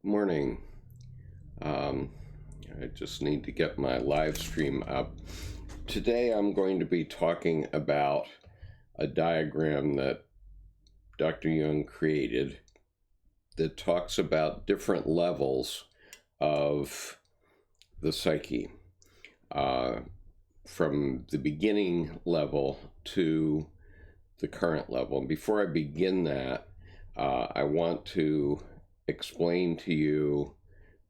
Morning. I just need to get my live stream up. Today I'm going to be talking about a diagram that Dr. Jung created that talks about different levels of the psyche, from the beginning level to the current level. And before I begin that, I want to explain to you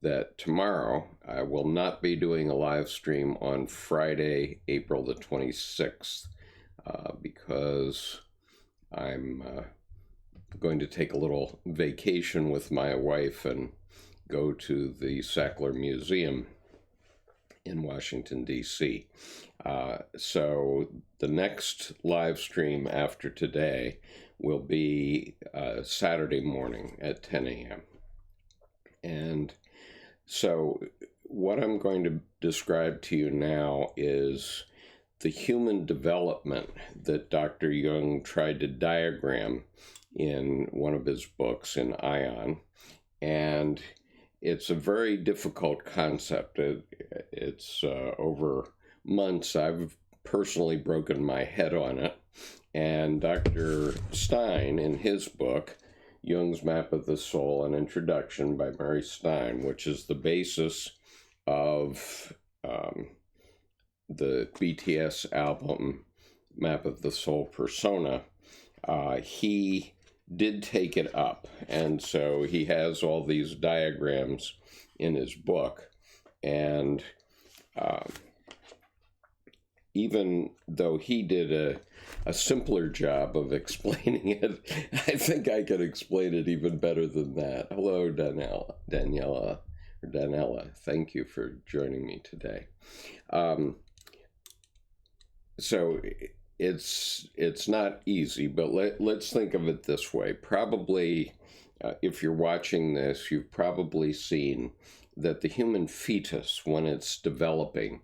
that tomorrow I will not be doing a live stream on Friday, April the 26th, because I'm going to take a little vacation with my wife and go to the Sackler Museum in Washington, D.C. So the next live stream after today will be Saturday morning at 10 a.m. And so what I'm going to describe to you now is the human development that Dr. Jung tried to diagram in one of his books, in Aion. And it's a very difficult concept. It's over months I've personally broken my head on it. And Dr. Stein, in his book, Jung's Map of the Soul, an Introduction by Mary Stein, which is the basis of the BTS album, Map of the Soul Persona, he did take it up. And so he has all these diagrams in his book. And even though he did a simpler job of explaining it, I think I could explain it even better than that. Hello, Daniela. Thank you for joining me today. So it's not easy, but let's think of it this way. Probably, if you're watching this, you've probably seen that the human fetus, when it's developing,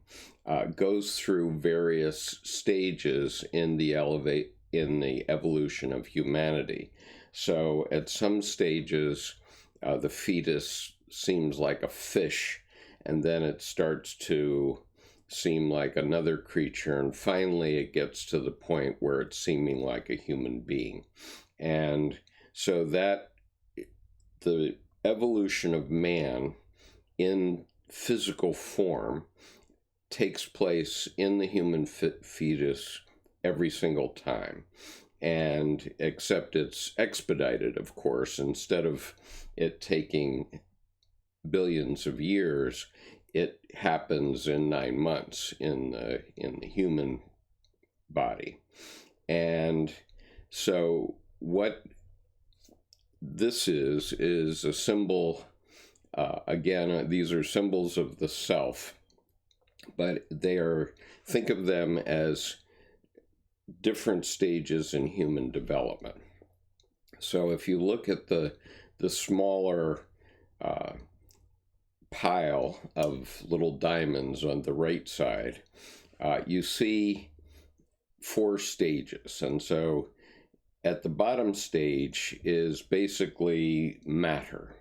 goes through various stages in the evolution of humanity. So at some stages, the fetus seems like a fish, and then it starts to seem like another creature, and finally it gets to the point where it's seeming like a human being. And so that the evolution of man in physical form takes place in the human fetus every single time. And except it's expedited, of course. Instead of it taking billions of years, it happens in 9 months in the human body. And so what this is a symbol. Again, these are symbols of the self, but think of them as different stages in human development. So if you look at the smaller pile of little diamonds on the right side, you see 4 stages. And so at the bottom stage is basically matter.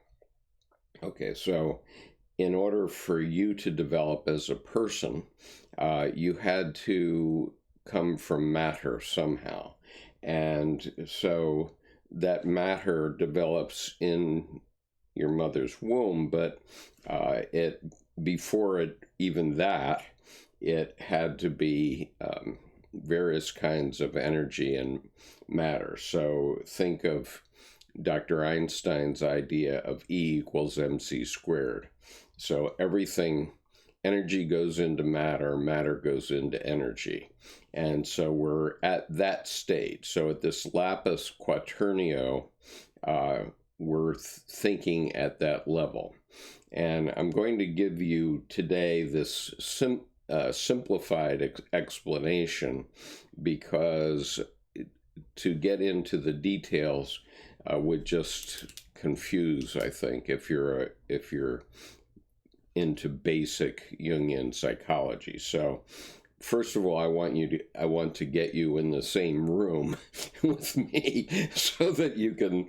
Okay, so in order for you to develop as a person, you had to come from matter somehow. And so that matter develops in your mother's womb, but before even that, it had to be various kinds of energy and matter. So think of Dr. Einstein's idea of E equals mc squared. So energy goes into matter, matter goes into energy. And so we're at that stage. So at this lapis quaternio, we're thinking at that level. And I'm going to give you today this simplified explanation, because to get into the details would just confuse, I think, if you're into basic Jungian psychology. So first of all, I want to get you in the same room with me so that you can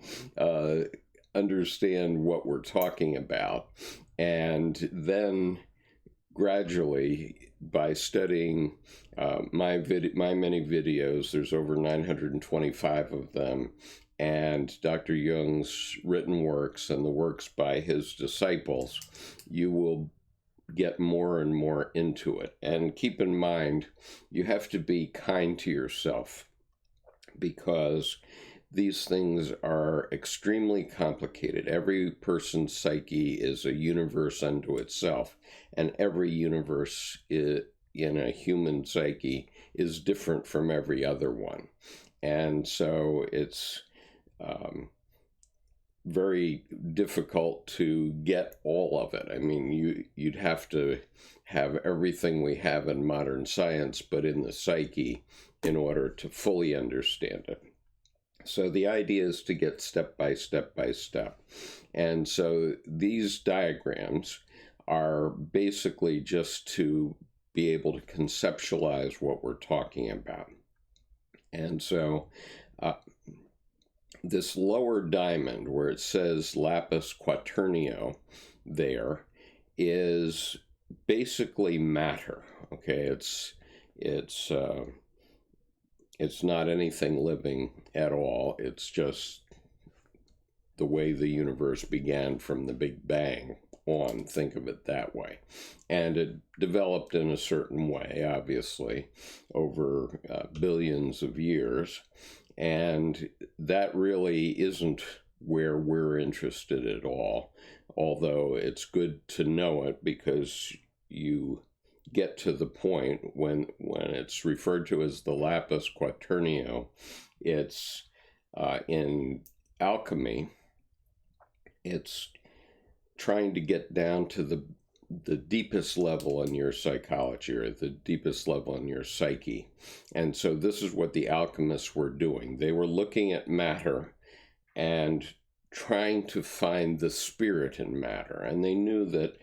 understand what we're talking about. And then gradually, by studying my many videos, there's over 925 of them, and Dr. Jung's written works and the works by his disciples, you will get more and more into it. And keep in mind, you have to be kind to yourself, because these things are extremely complicated. Every person's psyche is a universe unto itself, and every universe in a human psyche is different from every other one. And so it's very difficult to get all of it. I mean, you'd have to have everything we have in modern science, but in the psyche, in order to fully understand it. So the idea is to get step by step by step. And so these diagrams are basically just to be able to conceptualize what we're talking about. And so this lower diamond where it says lapis quaternio there is basically matter. Okay, it's not anything living at all. It's just the way the universe began from the Big Bang on. Think of it that way. And it developed in a certain way, obviously, over billions of years. And that really isn't where we're interested at all, although it's good to know it, because you get to the point when it's referred to as the lapis quaternio. It's in alchemy, it's trying to get down to the deepest level in your psychology, or the deepest level in your psyche. And so this is what the alchemists were doing. They were looking at matter and trying to find the spirit in matter. And they knew that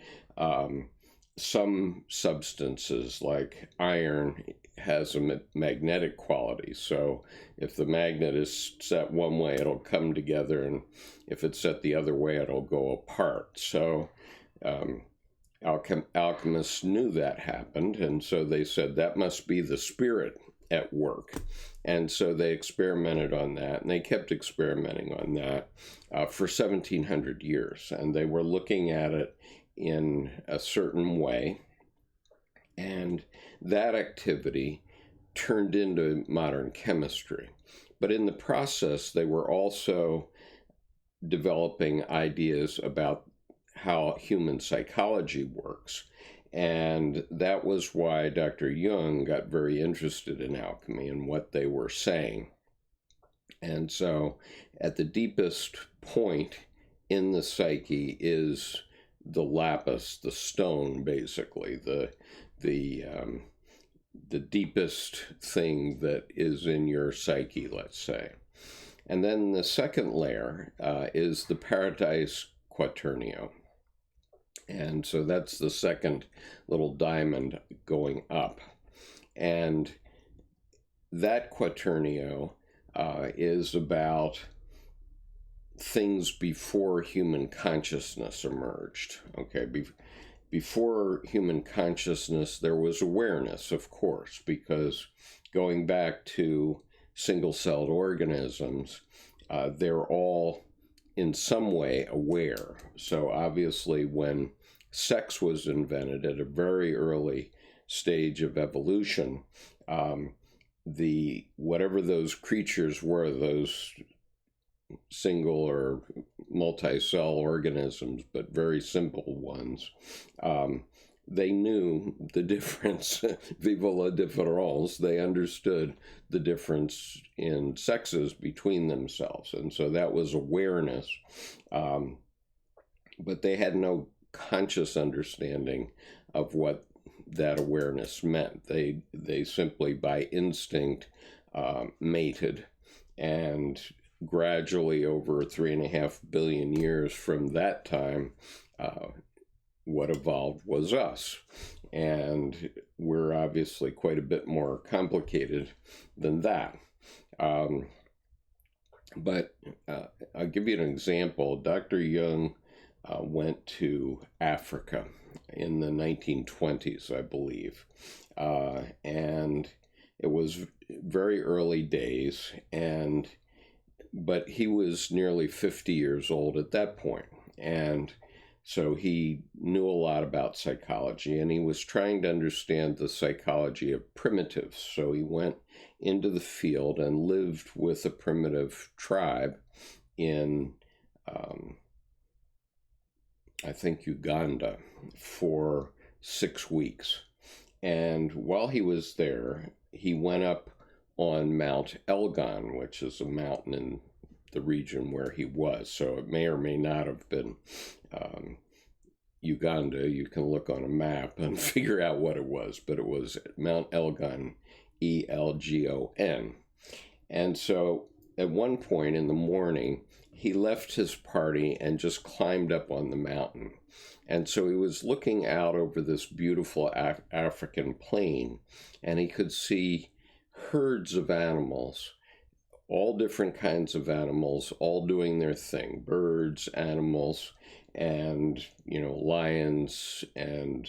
some substances like iron has a magnetic quality. So if the magnet is set one way, it'll come together, and if it's set the other way, it'll go apart. So alchemists knew that happened, and so they said that must be the spirit at work. And so they experimented on that, and they kept experimenting on that for 1700 years. And they were looking at it in a certain way, and that activity turned into modern chemistry. But in the process, they were also developing ideas about how human psychology works. And that was why Dr. Jung got very interested in alchemy and what they were saying. And so at the deepest point in the psyche is the lapis, the stone, basically, the deepest thing that is in your psyche, let's say. And then the second layer is the paradise quaternio. And so that's the second little diamond going up. And that quaternio is about things before human consciousness emerged. Okay, before human consciousness, there was awareness, of course, because going back to single-celled organisms, they're all in some way aware. So obviously when sex was invented at a very early stage of evolution, whatever those creatures were, those single or multi-cell organisms, but very simple ones, they knew the difference. Vive la différence. They understood the difference in sexes between themselves. And so that was awareness. But they had no conscious understanding of what that awareness meant. They simply, by instinct, mated. And gradually, over 3.5 billion years from that time, what evolved was us. And we're obviously quite a bit more complicated than that. But I'll give you an example. Dr. Jung went to Africa in the 1920s, I believe. And it was very early days, but he was nearly 50 years old at that point. And so he knew a lot about psychology, and he was trying to understand the psychology of primitives. So he went into the field and lived with a primitive tribe in, I think, Uganda for 6 weeks. And while he was there, he went up on Mount Elgon, which is a mountain in the region where he was. So it may or may not have been Uganda. You can look on a map and figure out what it was, but it was Mount Elgon, Elgon. And so at one point in the morning, he left his party and just climbed up on the mountain. And so he was looking out over this beautiful African plain, and he could see herds of animals, all different kinds of animals, all doing their thing. Birds, animals, and, lions, and,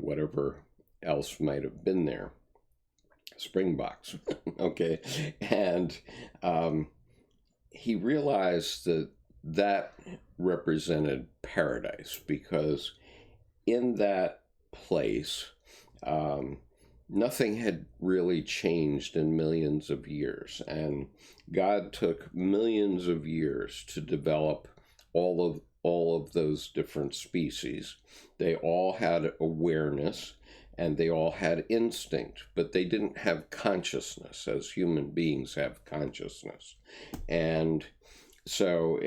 whatever else might have been there. Springboks. Okay. And he realized that represented paradise, because in that place, nothing had really changed in millions of years. And God took millions of years to develop all of those different species. They all had awareness, and they all had instinct, but they didn't have consciousness as human beings have consciousness. And so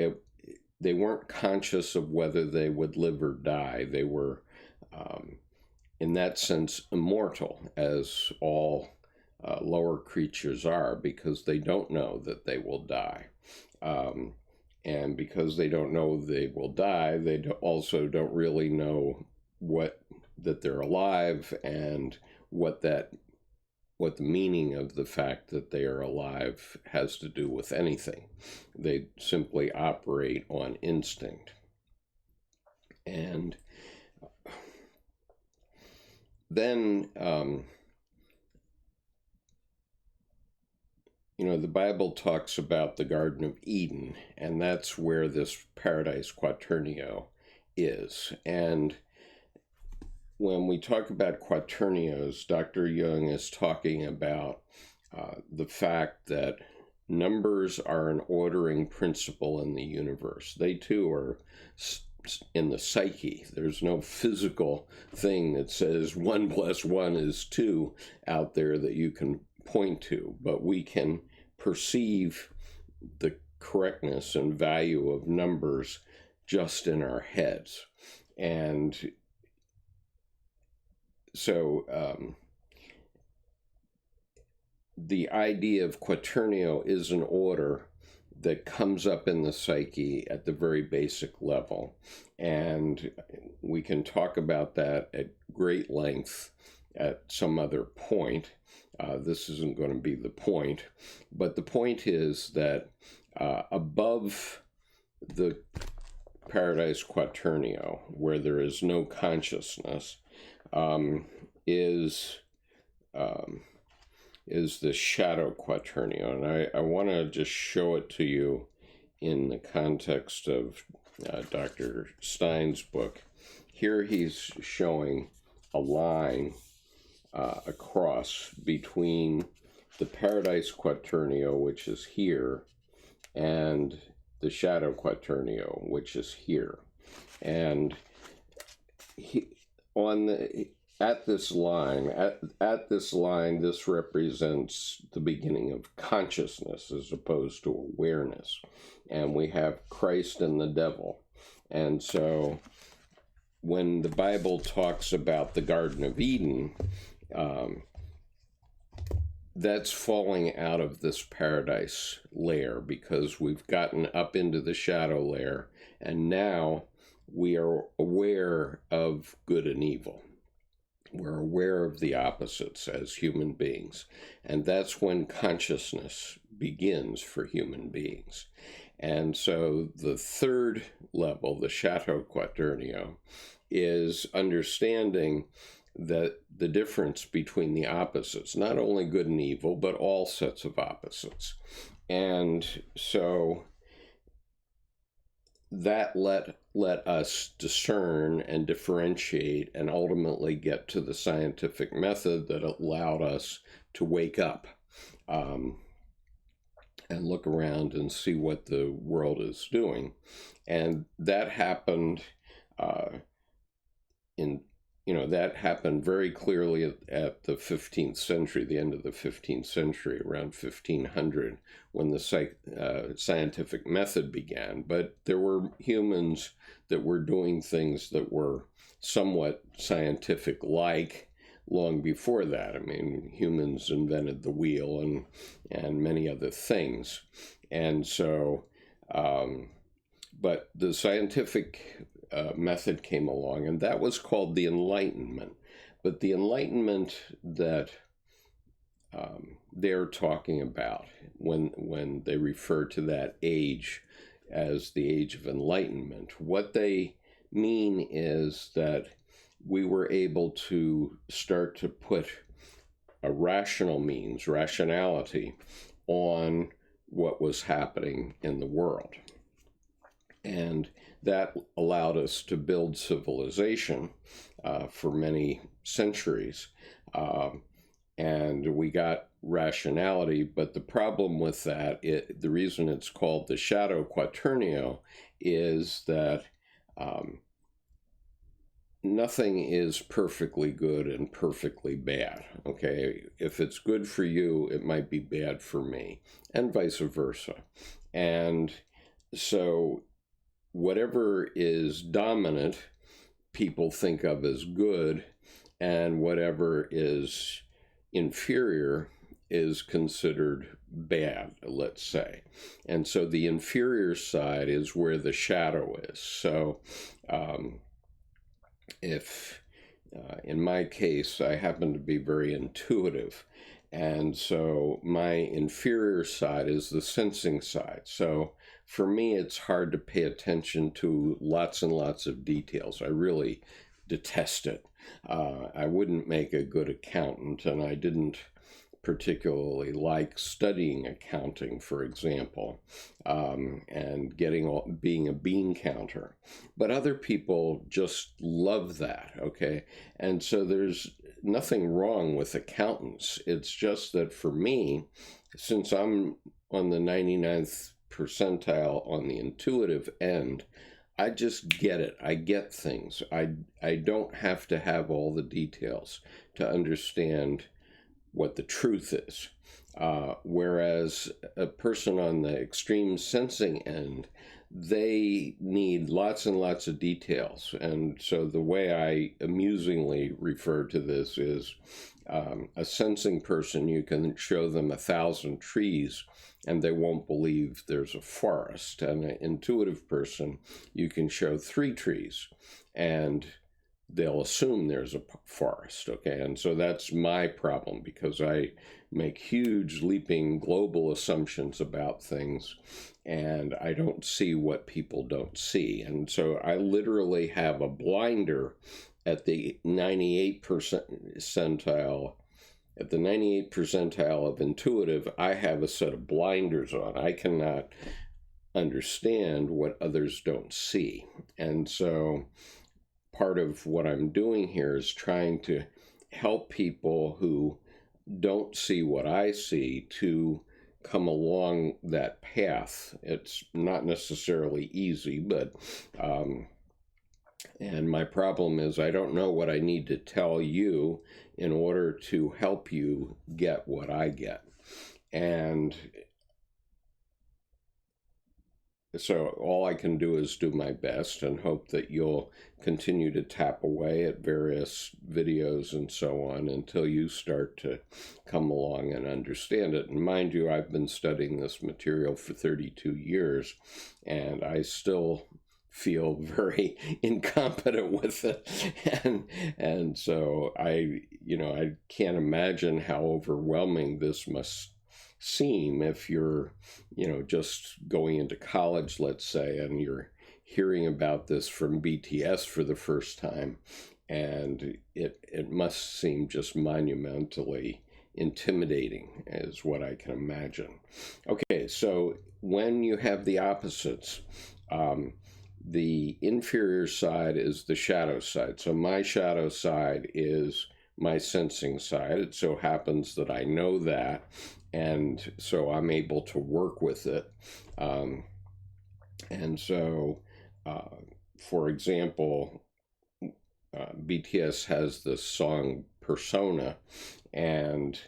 they weren't conscious of whether they would live or die. They were, in that sense, immortal, as all lower creatures are, because they don't know that they will die. And because they don't know they will die, they also don't really know that they're alive, and what the meaning of the fact that they are alive has to do with anything. They simply operate on instinct. And then, the Bible talks about the Garden of Eden, and that's where this Paradise Quaternio is. And when we talk about quaternios, Dr. Jung is talking about the fact that numbers are an ordering principle in the universe. They too are in the psyche. There's no physical thing that says 1 + 1 is 2 out there that you can point to, but we can perceive the correctness and value of numbers just in our heads. And so the idea of quaternio is an order that comes up in the psyche at the very basic level. And we can talk about that at great length at some other point. This isn't going to be the point, but the point is that above the Paradise Quaternio, where there is no consciousness, is the shadow quaternio. And I want to just show it to you in the context of Dr. Stein's book. Here he's showing a line across between the Paradise Quaternio, which is here, and the shadow quaternio, which is here. And at this line, this represents the beginning of consciousness as opposed to awareness. And we have Christ and the devil. And so when the Bible talks about the Garden of Eden, that's falling out of this paradise layer, because we've gotten up into the shadow layer, and now we are aware of good and evil. We're aware of the opposites as human beings. And that's when consciousness begins for human beings. And so the third level, the Chateau Quaternion, is understanding that the difference between the opposites, not only good and evil, but all sets of opposites. And so that let us discern and differentiate and ultimately get to the scientific method that allowed us to wake up and look around and see what the world is doing. And that happened that happened very clearly at the 15th century, the end of the 15th century, around 1500, when the scientific method began. But there were humans that were doing things that were somewhat scientific-like long before that. I mean, humans invented the wheel and many other things. And so, but the scientific method came along, and that was called the Enlightenment. But the Enlightenment that they're talking about when they refer to that age as the Age of Enlightenment, what they mean is that we were able to start to put a rationality on what was happening in the world. And that allowed us to build civilization for many centuries. And we got rationality, but the problem with that, the reason it's called the Chateau Quaternion, is that nothing is perfectly good and perfectly bad, okay? If it's good for you, it might be bad for me, and vice versa. And so whatever is dominant, people think of as good, and whatever is inferior is considered bad, let's say. And so the inferior side is where the shadow is. So if in my case, I happen to be very intuitive, and so my inferior side is the sensing side. So for me, it's hard to pay attention to lots and lots of details. I really detest it. I wouldn't make a good accountant, and I didn't particularly like studying accounting, for example, and being a bean counter. But other people just love that, okay? And so there's nothing wrong with accountants. It's just that for me, since I'm on the 99th percentile on the intuitive end, I just get it. I get things. I don't have to have all the details to understand what the truth is. Whereas a person on the extreme sensing end, they need lots and lots of details. And so the way I amusingly refer to this is a sensing person, you can show them 1,000 trees and they won't believe there's a forest. And an intuitive person, you can show 3 trees and they'll assume there's a forest, okay? And so that's my problem, because I make huge leaping global assumptions about things and I don't see what people don't see. And so I literally have a blinder at the 98th percentile. At the 98th percentile of intuitive, I have a set of blinders on. I cannot understand what others don't see. And so part of what I'm doing here is trying to help people who don't see what I see to come along that path. It's not necessarily easy, but and my problem is I don't know what I need to tell you in order to help you get what I get. And so all I can do is do my best and hope that you'll continue to tap away at various videos and so on until you start to come along and understand it. And mind you, I've been studying this material for 32 years, and I still feel very incompetent with it. And so I can't imagine how overwhelming this must seem if you're, just going into college, let's say, and you're hearing about this from BTS for the first time, and it must seem just monumentally intimidating, is what I can imagine. Okay, so when you have the opposites, the inferior side is the shadow side. So my shadow side is my sensing side. It so happens that I know that, and so I'm able to work with it. And so, for example, BTS has this song Persona, and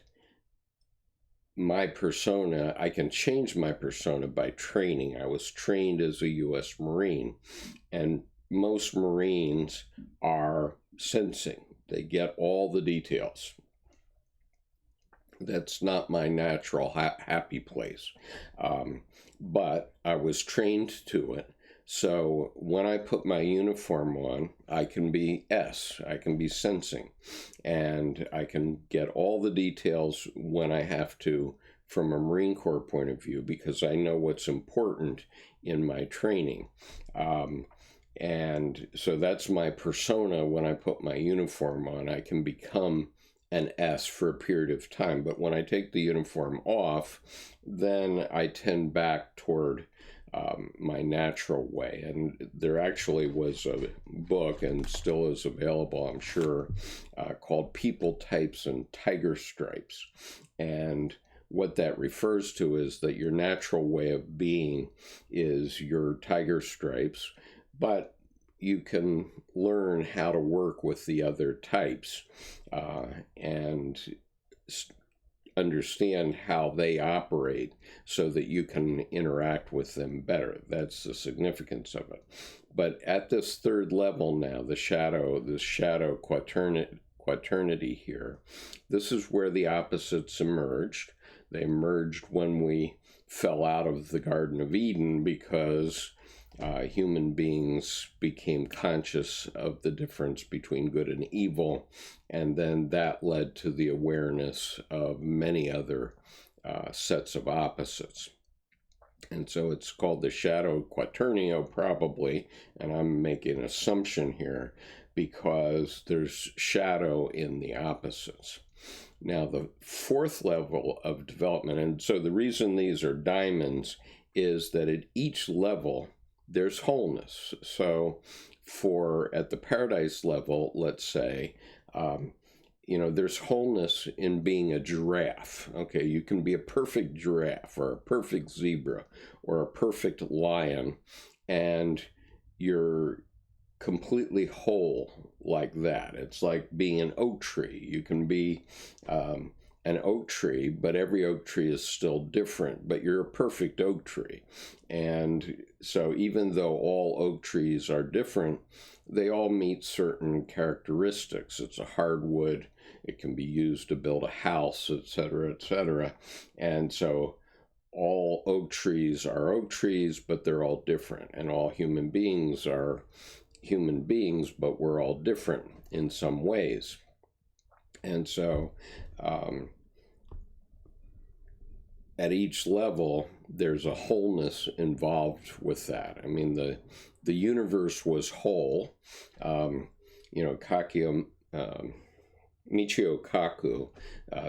my persona, I can change my persona by training. I was trained as a U.S. Marine, and most Marines are sensing. They get all the details. That's not my natural happy place, but I was trained to it. So when I put my uniform on, I can be S, I can be sensing, and I can get all the details when I have to from a Marine Corps point of view, because I know what's important in my training. And so that's my persona. When I put my uniform on, I can become an S for a period of time. But when I take the uniform off, then I tend back toward my natural way. And there actually was a book, and still is available, I'm sure, called People Types and Tiger Stripes. And what that refers to is that your natural way of being is your tiger stripes, but you can learn how to work with the other types and understand how they operate so that you can interact with them better. That's the significance of it. But at this third level now, the shadow quaternity here, this is where the opposites emerged. They emerged when we fell out of the Garden of Eden, because human beings became conscious of the difference between good and evil, and then that led to the awareness of many other sets of opposites. And so it's called the shadow quaternio, probably, and I'm making an assumption here, because there's shadow in the opposites. Now, the fourth level of development, and so the reason these are diamonds is that at each level, there's wholeness. So at the paradise level, let's say, there's wholeness in being a giraffe. Okay, you can be a perfect giraffe or a perfect zebra or a perfect lion, and you're completely whole like that. It's like being an oak tree. You can be an oak tree, but every oak tree is still different, but you're a perfect oak tree. And so even though all oak trees are different, they all meet certain characteristics. It's a hardwood. It can be used to build a house, etc., etc. And so all oak trees are oak trees, but they're all different. And all human beings are human beings, but we're all different in some ways. And so at each level, there's a wholeness involved with that. I mean, the universe was whole. Michio Kaku,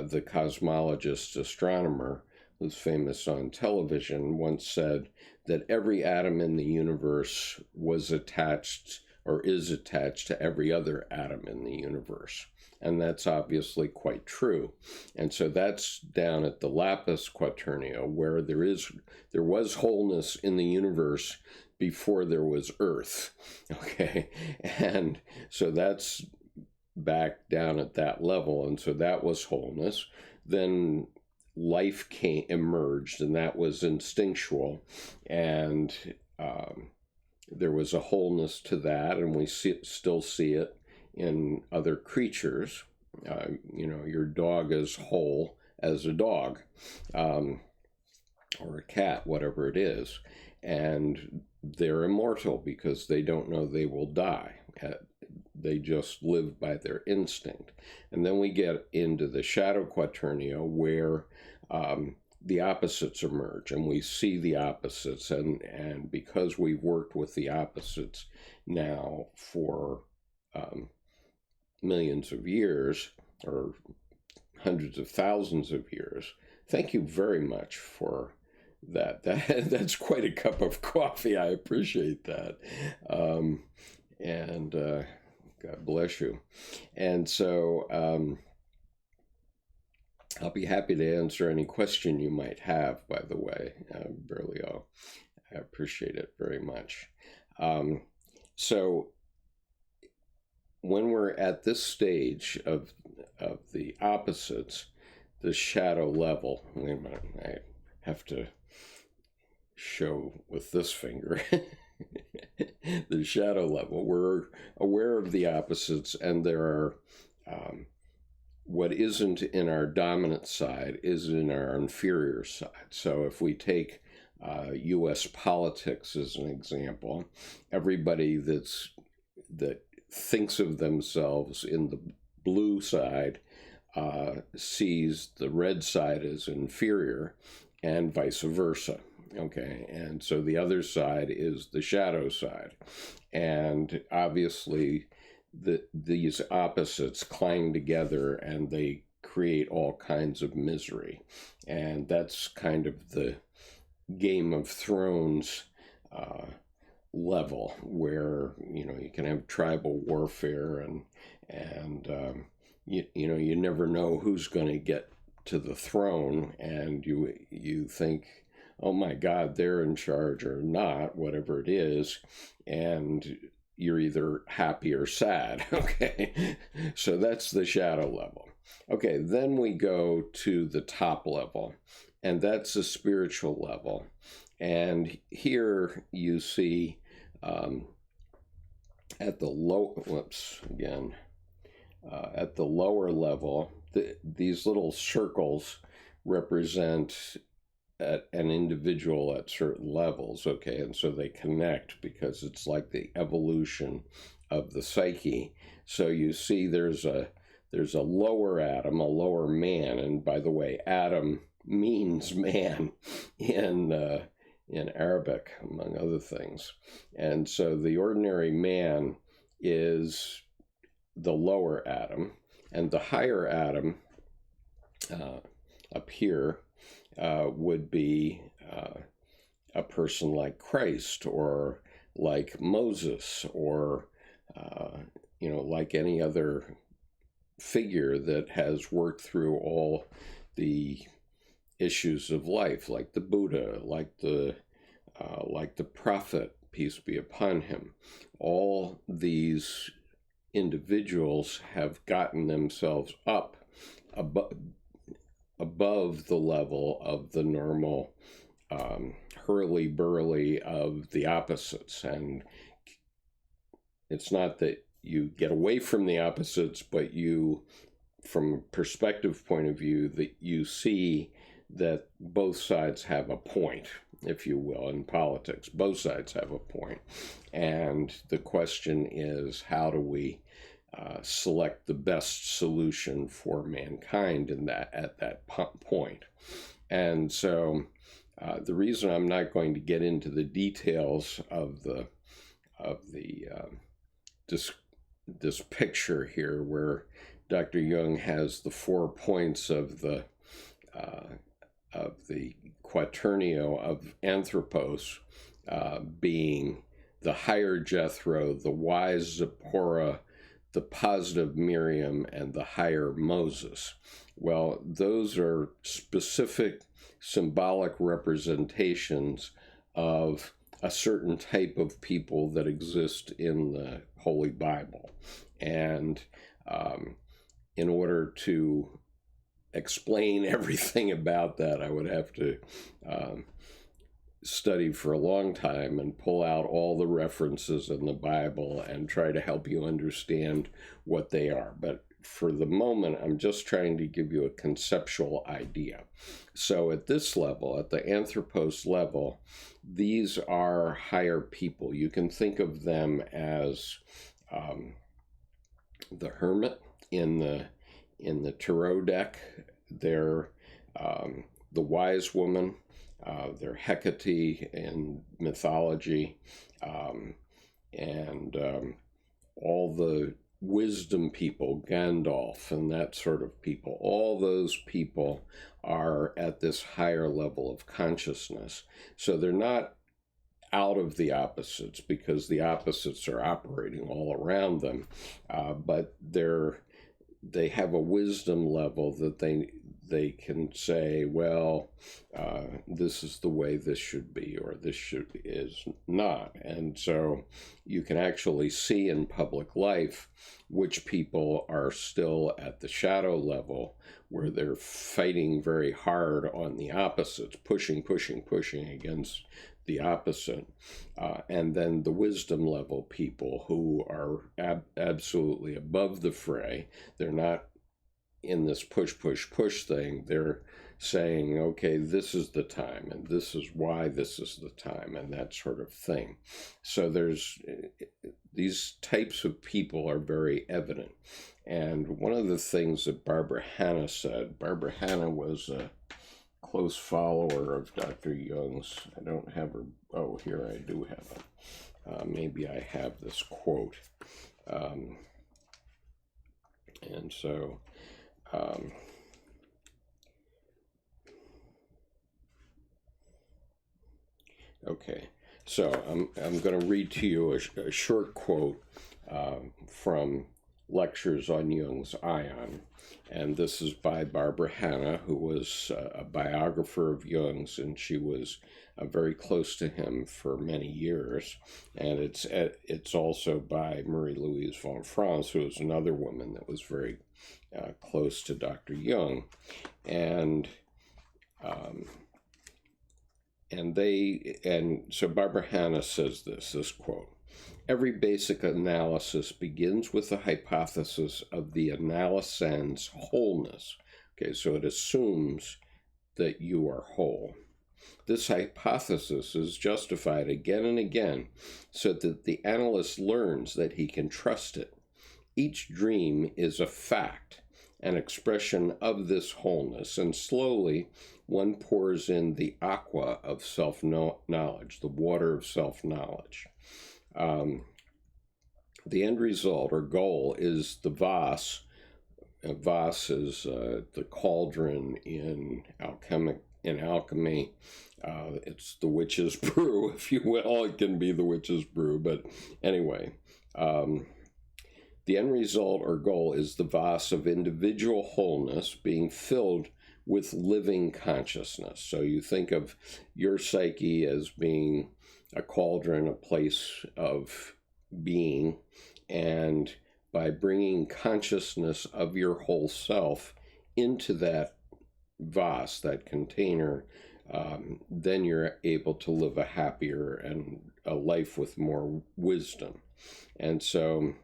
the cosmologist astronomer who's famous on television, once said that every atom in the universe was attached or is attached to every other atom in the universe. And that's obviously quite true. And so that's down at the lapis quaternio, where there was wholeness in the universe before there was Earth. Okay, and so that's back down at that level, and so that was wholeness. Then life emerged, and that was instinctual, and there was a wholeness to that, and we still see it in other creatures. Your dog is whole as a dog, or a cat, whatever it is, and they're immortal because they don't know they will die. They just live by their instinct. And then we get into the shadow quaternio, where the opposites emerge, and we see the opposites, and because we've worked with the opposites now for millions of years, or hundreds of thousands of years. Thank you very much for that's quite a cup of coffee. I appreciate that. And God bless you. And so I'll be happy to answer any question you might have, by the way, Berlioz. I appreciate it very much. So when we're at this stage of the opposites, the shadow level, wait a minute, I have to show with this finger, the shadow level. We're aware of the opposites, and there are, what isn't in our dominant side is in our inferior side. So if we take U.S. politics as an example, everybody that thinks of themselves in the blue side sees the red side as inferior, and vice versa. Okay, and so the other side is the shadow side, and obviously these opposites clang together and they create all kinds of misery, and that's kind of the Game of Thrones level, where you can have tribal warfare, and you never know who's going to get to the throne, and you think, oh my God, they're in charge or not, whatever it is, and you're either happy or sad. Okay, so that's the shadow level. Okay, then we go to the top level, and that's the spiritual level. And here you see at the at the lower level, these little circles represent an individual at certain levels, okay? And so they connect because it's like the evolution of the psyche. So you see there's a lower Adam, a lower man, and by the way, Adam means man in Arabic, among other things. And so the ordinary man is the lower Adam, and the higher Adam up here would be a person like Christ, or like Moses, or like any other figure that has worked through all the issues of life, like the Buddha, like the prophet, peace be upon him. All these individuals have gotten themselves up above the level of the normal hurly-burly of the opposites. And it's not that you get away from the opposites, but you, from a perspective point of view, that you see that both sides have a point, if you will, in politics. Both sides have a point. And the question is, how do we select the best solution for mankind at that point? And so the reason I'm not going to get into the details of this picture here, where Dr. Jung has the 4 points of the Quaternion of Anthropos, being the higher Jethro, the wise Zipporah, the positive Miriam, and the higher Moses. Well, those are specific symbolic representations of a certain type of people that exist in the Holy Bible. And in order to explain everything about that, I would have to study for a long time and pull out all the references in the Bible and try to help you understand what they are. But for the moment, I'm just trying to give you a conceptual idea. So at this level, at the Anthropos level, these are higher people. You can think of them as the hermit in the tarot deck. They're the wise woman, they're Hecate in mythology, and all the wisdom people, Gandalf and that sort of people, all those people are at this higher level of consciousness. So they're not out of the opposites, because the opposites are operating all around them, but they have a wisdom level that they can say, well, this is the way this should be, or is not. And so you can actually see in public life which people are still at the shadow level, where they're fighting very hard on the opposites, pushing against the opposite, and then the wisdom level people who are absolutely above the fray. They're not in this push thing. They're saying, okay, this is the time, and this is why this is the time, and that sort of thing. So there's these types of people are very evident. And one of the things that Barbara Hanna said, Barbara Hanna was a close follower of Dr. Jung's. I don't have her. Oh, here I do have it. Maybe I have this quote. And so, okay. So I'm going to read to you a short quote from Lectures on Jung's Aion. And this is by Barbara Hanna, who was a biographer of Jung's, and she was very close to him for many years. And it's also by Marie-Louise von Franz, who was another woman that was very close to Dr. Jung. And so Barbara Hanna says this quote: "Every basic analysis begins with the hypothesis of the analysand's wholeness." Okay, so it assumes that you are whole. This hypothesis is justified again and again so that the analyst learns that he can trust it. Each dream is a fact, an expression of this wholeness, and slowly one pours in the aqua of self-knowledge, the water of self-knowledge. The end result or goal is the vase. Vase is the cauldron in alchemy. It's the witch's brew, if you will. It can be the witch's brew, but anyway. The end result or goal is the vase of individual wholeness being filled with living consciousness. So you think of your psyche as being a cauldron, a place of being, and by bringing consciousness of your whole self into that vase, that container, then you're able to live a happier and a life with more wisdom. And so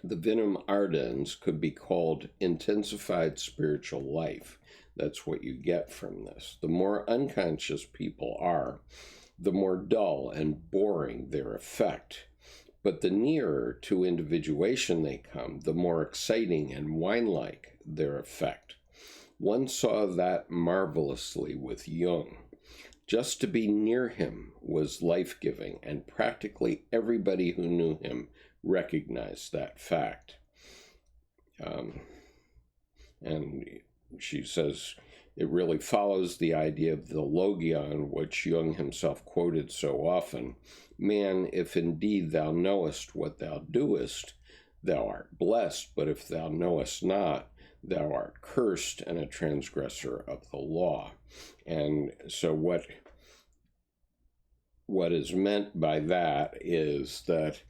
the Venom Ardennes could be called intensified spiritual life. That's what you get from this. The more unconscious people are, the more dull and boring their effect. But the nearer to individuation they come, the more exciting and wine-like their effect. One saw that marvelously with Jung. Just to be near him was life-giving, and practically everybody who knew him recognized that fact. And she says, it really follows the idea of the Logie, which Jung himself quoted so often. Man, if indeed thou knowest what thou doest, thou art blessed, but if thou knowest not, thou art cursed and a transgressor of the law. And so what is meant by that is that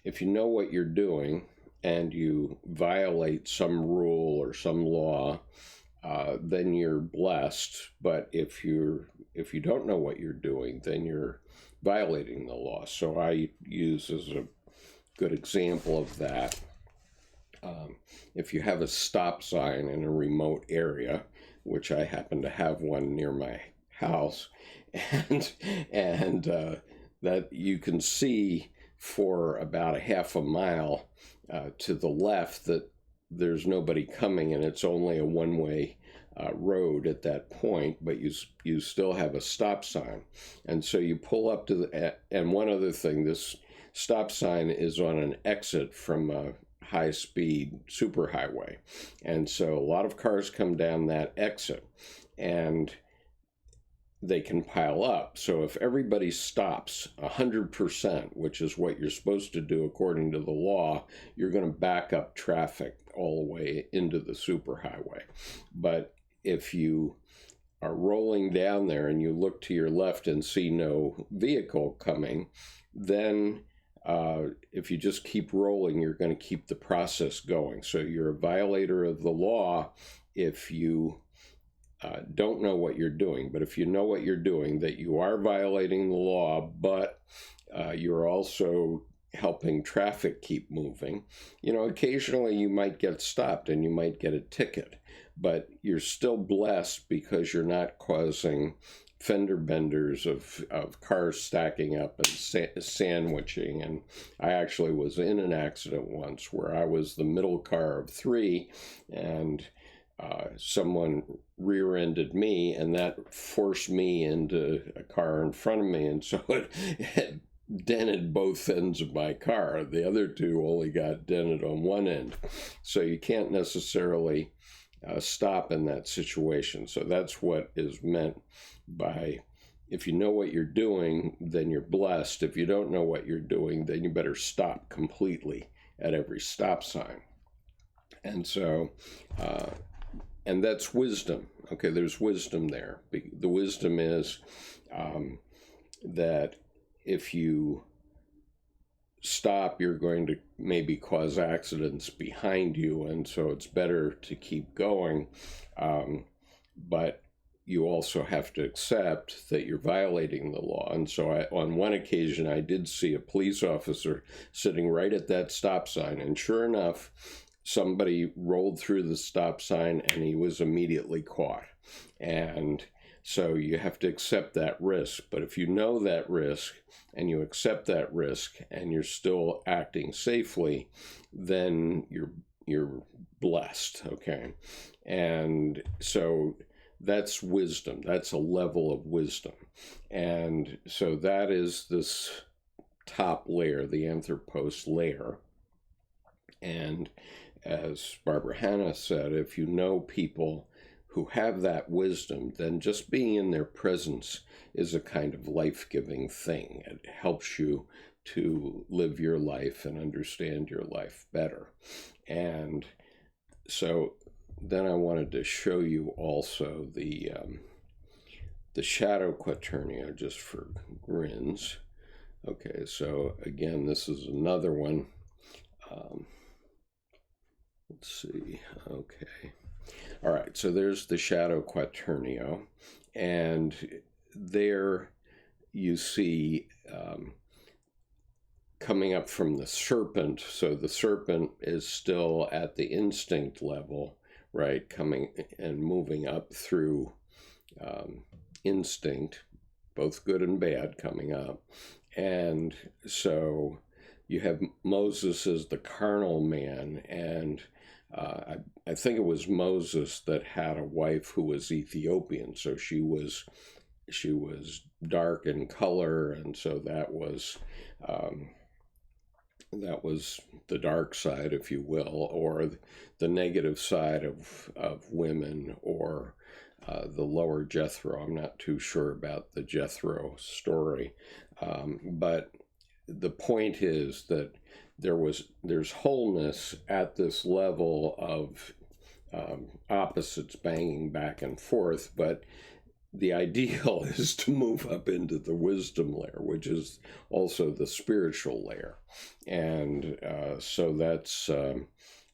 if you know what you're doing and you violate some rule or some law, then you're blessed. But if you don't know what you're doing, then you're violating the law. So I use as a good example of that, if you have a stop sign in a remote area, which I happen to have one near my house, and that you can see for about a half a mile to the left that there's nobody coming, and it's only a one-way road at that point, but you still have a stop sign. And so you pull up to the, and one other thing, this stop sign is on an exit from a high-speed superhighway. And so a lot of cars come down that exit, and they can pile up. So if everybody stops 100%, which is what you're supposed to do according to the law, you're going to back up traffic all the way into the superhighway. But if you are rolling down there and you look to your left and see no vehicle coming, then if you just keep rolling, you're going to keep the process going. So you're a violator of the law if you don't know what you're doing. But if you know what you're doing, that you are violating the law, but you're also helping traffic keep moving, occasionally you might get stopped and you might get a ticket, but you're still blessed because you're not causing fender benders of cars stacking up and sandwiching. And I actually was in an accident once where I was the middle car of three, and someone rear-ended me, and that forced me into a car in front of me, and so it dented both ends of my car. The other two only got dented on one end. So you can't necessarily stop in that situation. So that's what is meant by, if you know what you're doing, then you're blessed. If you don't know what you're doing, then you better stop completely at every stop sign. And so, and that's wisdom. Okay, there's wisdom there. The wisdom is that if you stop, you're going to maybe cause accidents behind you, and so it's better to keep going. But you also have to accept that you're violating the law. And so on one occasion, I did see a police officer sitting right at that stop sign, and sure enough, somebody rolled through the stop sign and he was immediately caught. And so you have to accept that risk. But if you know that risk and you accept that risk and you're still acting safely, then you're blessed, okay? And so that's wisdom. That's a level of wisdom. And so that is this top layer, the anthropos layer. And as Barbara Hanna said, if you know people who have that wisdom, then just being in their presence is a kind of life-giving thing. It helps you to live your life and understand your life better. And so then I wanted to show you also the shadow quaternion, just for grins. Okay, so again, this is another one. Let's see. Okay. All right. So there's the shadow quaternio, and there you see coming up from the serpent. So the serpent is still at the instinct level, right? Coming and moving up through instinct, both good and bad, coming up. And so you have Moses as the carnal man, and I think it was Moses that had a wife who was Ethiopian, so she was dark in color, and so that was the dark side, if you will, or the negative side of women, or the lower Jethro. I'm not too sure about the Jethro story, but the point is that there's wholeness at this level of opposites banging back and forth, but the ideal is to move up into the wisdom layer, which is also the spiritual layer. And so that's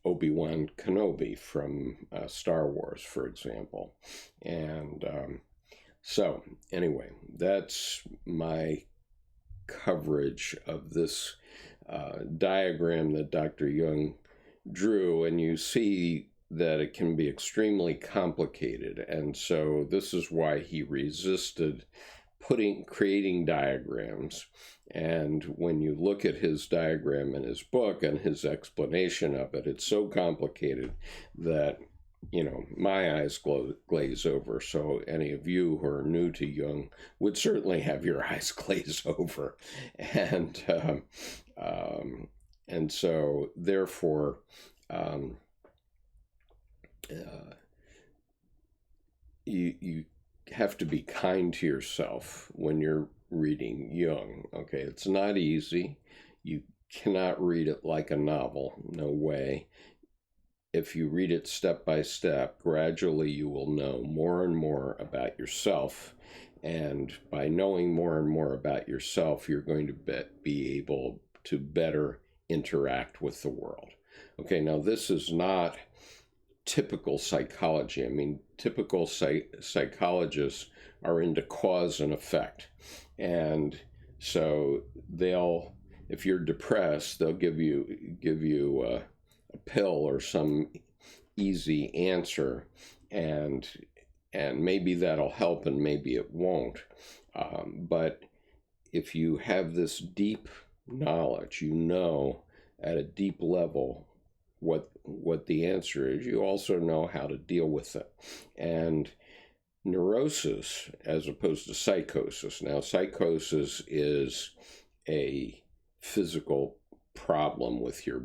Obi-Wan Kenobi from Star Wars, for example. And so anyway, that's my coverage of this diagram that Dr. Jung drew, and you see that it can be extremely complicated, and so this is why he resisted creating diagrams. And when you look at his diagram in his book and his explanation of it, it's so complicated that my eyes glaze over. So any of you who are new to Jung would certainly have your eyes glaze over. And and so therefore, you have to be kind to yourself when you're reading Jung. Okay, it's not easy. You cannot read it like a novel. No way. If you read it step by step, gradually you will know more and more about yourself. And by knowing more and more about yourself, you're going to be able to better interact with the world. Okay, now this is not typical psychology. I mean, typical psychologists are into cause and effect. And so if you're depressed, they'll give you a pill or some easy answer, and maybe that'll help and maybe it won't. But if you have this deep knowledge, at a deep level what the answer is, you also know how to deal with it. And neurosis, as opposed to psychosis. Now, psychosis is a physical problem with your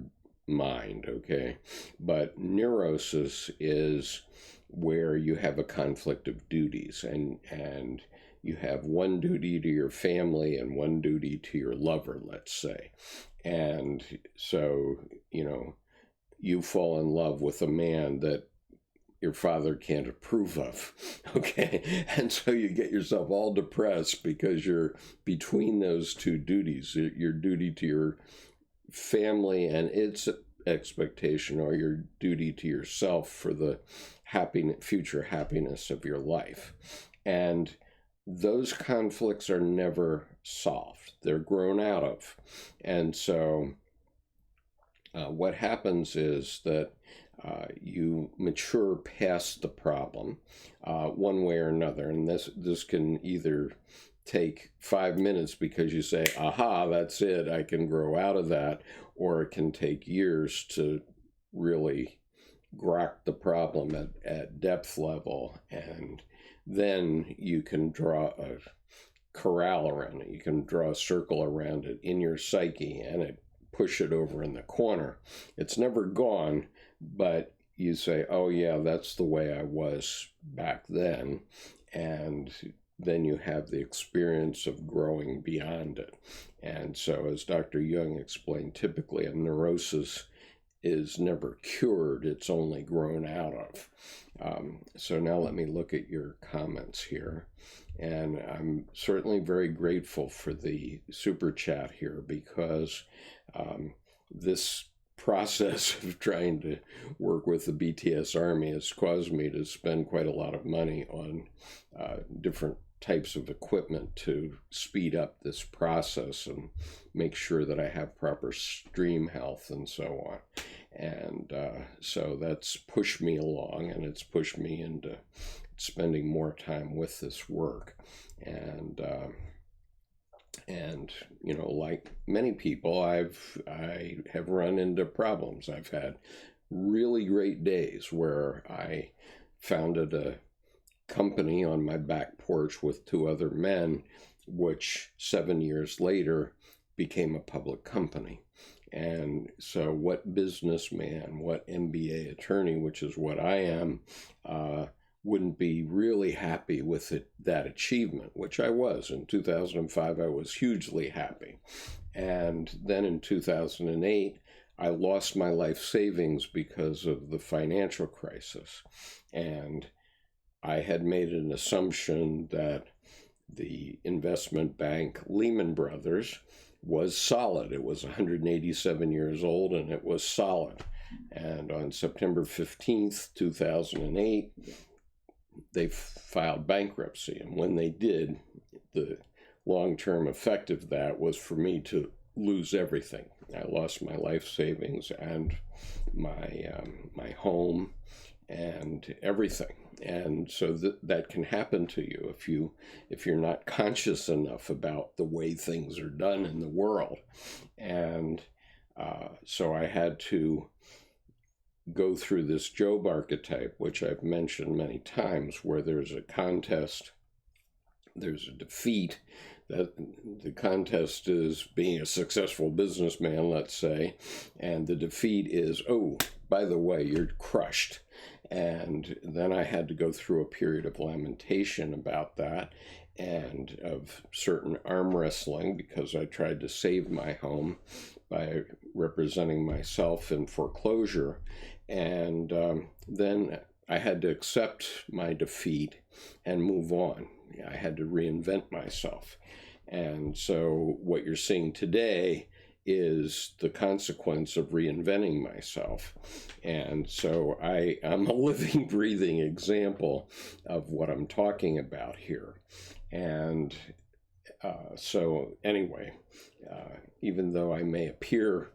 mind, okay? But neurosis is where you have a conflict of duties, and you have one duty to your family and one duty to your lover, let's say. And so, you fall in love with a man that your father can't approve of, okay? And so you get yourself all depressed because you're between those two duties, your duty to your family and its expectation, or your duty to yourself for the future happiness of your life. And those conflicts are never solved. They're grown out of. And so what happens is that you mature past the problem one way or another. And this can either take 5 minutes because you say, aha, that's it, I can grow out of that, or it can take years to really grok the problem at depth level, and then you can draw a corral around it. You can draw a circle around it in your psyche and push it over in the corner. It's never gone, but you say, oh yeah, that's the way I was back then, and then you have the experience of growing beyond it. And so, as Dr. Jung explained, typically a neurosis is never cured, it's only grown out of. So now let me look at your comments here. And I'm certainly very grateful for the super chat here, because this process of trying to work with the BTS Army has caused me to spend quite a lot of money on different types of equipment to speed up this process and make sure that I have proper stream health and so on. And so that's pushed me along, and it's pushed me into spending more time with this work. And like many people, I have run into problems. I've had really great days where I founded a company on my back porch with 2 other men, which 7 years later became a public company. And so what businessman, what MBA attorney, which is what I am, wouldn't be really happy with that achievement, which I was. In 2005, I was hugely happy. And then in 2008, I lost my life savings because of the financial crisis. And I had made an assumption that the investment bank Lehman Brothers was solid. It was 187 years old, and it was solid. And on September 15th, 2008, they filed bankruptcy. And when they did, the long-term effect of that was for me to lose everything. I lost my life savings and my home and everything. And so that can happen to you if you're not conscious enough about the way things are done in the world. And so I had to go through this Job archetype, which I've mentioned many times, where there's a contest, there's a defeat. That the contest is being a successful businessman, let's say, and the defeat is, oh, by the way, you're crushed. And then I had to go through a period of lamentation about that and of certain arm wrestling, because I tried to save my home by representing myself in foreclosure. And then I had to accept my defeat and move on. I had to reinvent myself. And so what you're seeing today is the consequence of reinventing myself. And so I'm a living, breathing example of what I'm talking about here. And so anyway, even though I may appear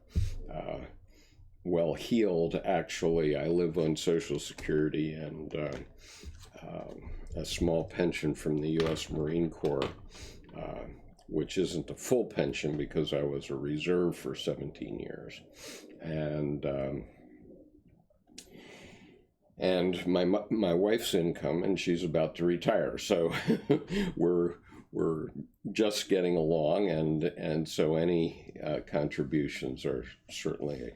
well-heeled, actually, I live on Social Security and a small pension from the U.S. Marine Corps, which isn't a full pension because I was a reserve for 17 years. And my wife's income, and she's about to retire. So we're just getting along, and so any contributions are certainly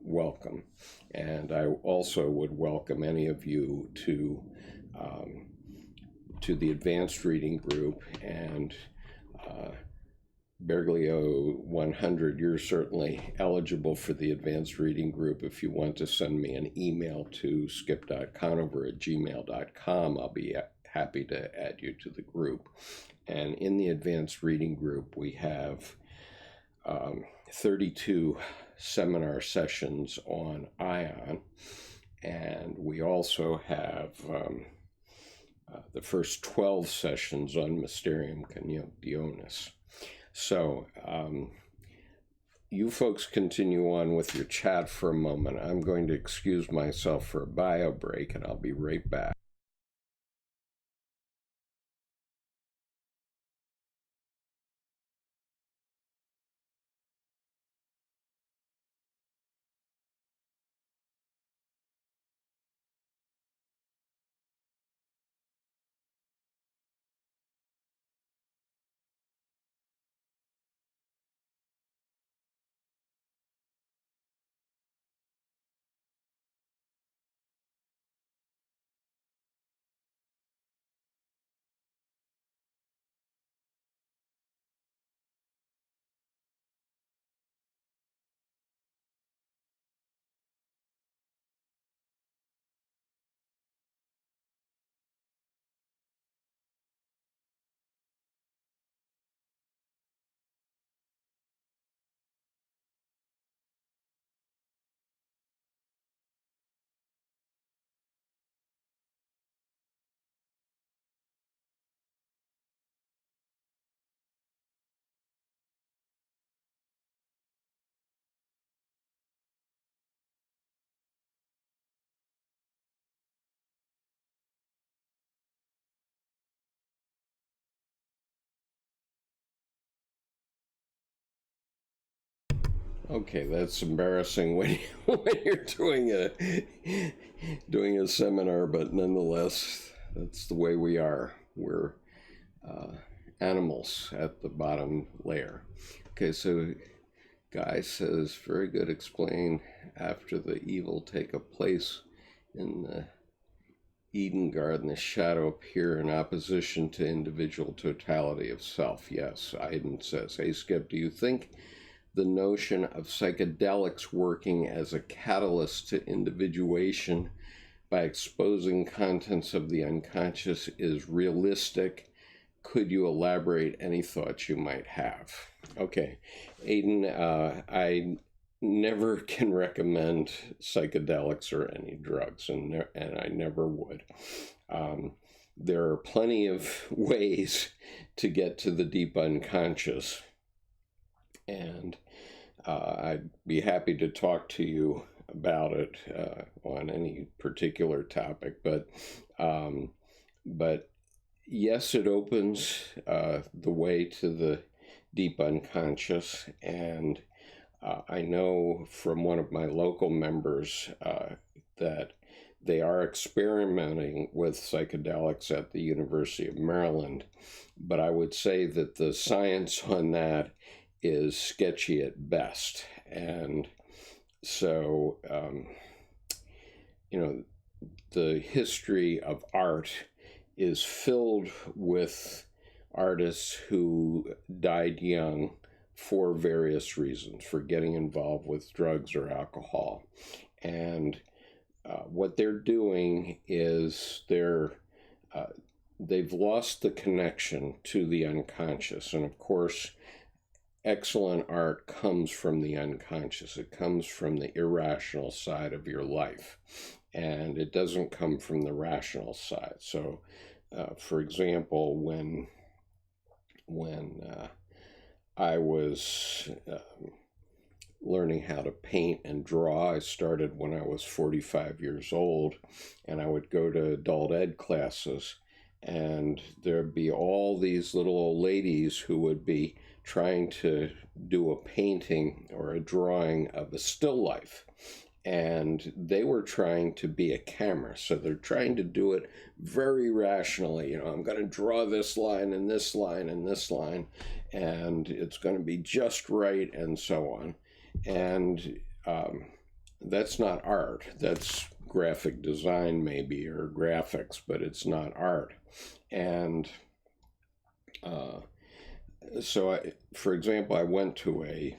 welcome. And I also would welcome any of you to the advanced reading group. And Berglio 100, you're certainly eligible for the advanced reading group. If you want to send me an email to skip.conover@gmail.com, I'll be happy to add you to the group. And in the advanced reading group, we have 32 seminar sessions on Aion, and we also have the first 12 sessions on Mysterium Canionis. So you folks continue on with your chat for a moment. I'm going to excuse myself for a bio break, and I'll be right back. Okay, that's embarrassing when you're doing a seminar, but nonetheless, that's the way we are. We're animals at the bottom layer. Okay, so Guy says, very good, explain after the evil take a place in the Eden garden, the shadow appear in opposition to individual totality of self. Yes, Aion says, hey Skip, do you think the notion of psychedelics working as a catalyst to individuation by exposing contents of the unconscious is realistic? Could you elaborate any thoughts you might have? Okay, Aion, I never can recommend psychedelics or any drugs, and I never would. There are plenty of ways to get to the deep unconscious, and I'd be happy to talk to you about it on any particular topic, but yes, it opens the way to the deep unconscious, and I know from one of my local members that they are experimenting with psychedelics at the University of Maryland, but I would say that the science on that is sketchy at best. And so, the history of art is filled with artists who died young for various reasons, for getting involved with drugs or alcohol. And what they're doing is they've lost the connection to the unconscious. And of course, excellent art comes from the unconscious. It comes from the irrational side of your life, and it doesn't come from the rational side. So, for example, when I was learning how to paint and draw, I started when I was 45 years old, and I would go to adult ed classes, and there'd be all these little old ladies who would be trying to do a painting or a drawing of a still life. And they were trying to be a camera. So they're trying to do it very rationally. I'm going to draw this line and this line and this line, and it's going to be just right, and so on. And that's not art. That's graphic design, maybe, or graphics, but it's not art. And so, for example, I went to a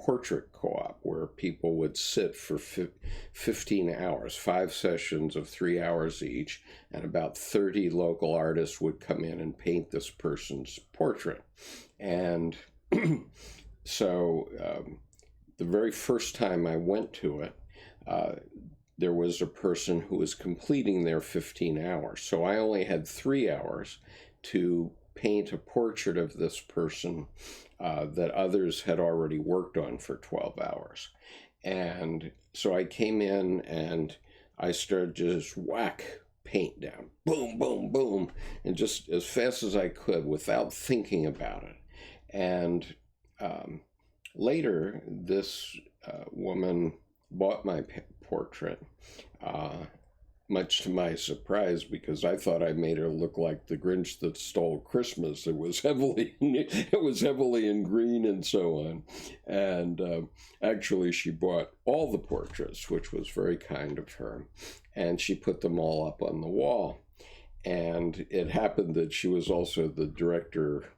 portrait co-op where people would sit for 15 hours, 5 sessions of 3 hours each, and about 30 local artists would come in and paint this person's portrait. And so the very first time I went to it, there was a person who was completing their 15 hours. So I only had 3 hours to paint a portrait of this person that others had already worked on for 12 hours. And so I came in and I started to just whack paint down, boom, boom, boom, and just as fast as I could without thinking about it. And later, this woman bought my portrait, much to my surprise, because I thought I made her look like the Grinch that stole Christmas. It was heavily in green and so on. And actually, she bought all the portraits, which was very kind of her, and she put them all up on the wall. And it happened that she was also the director,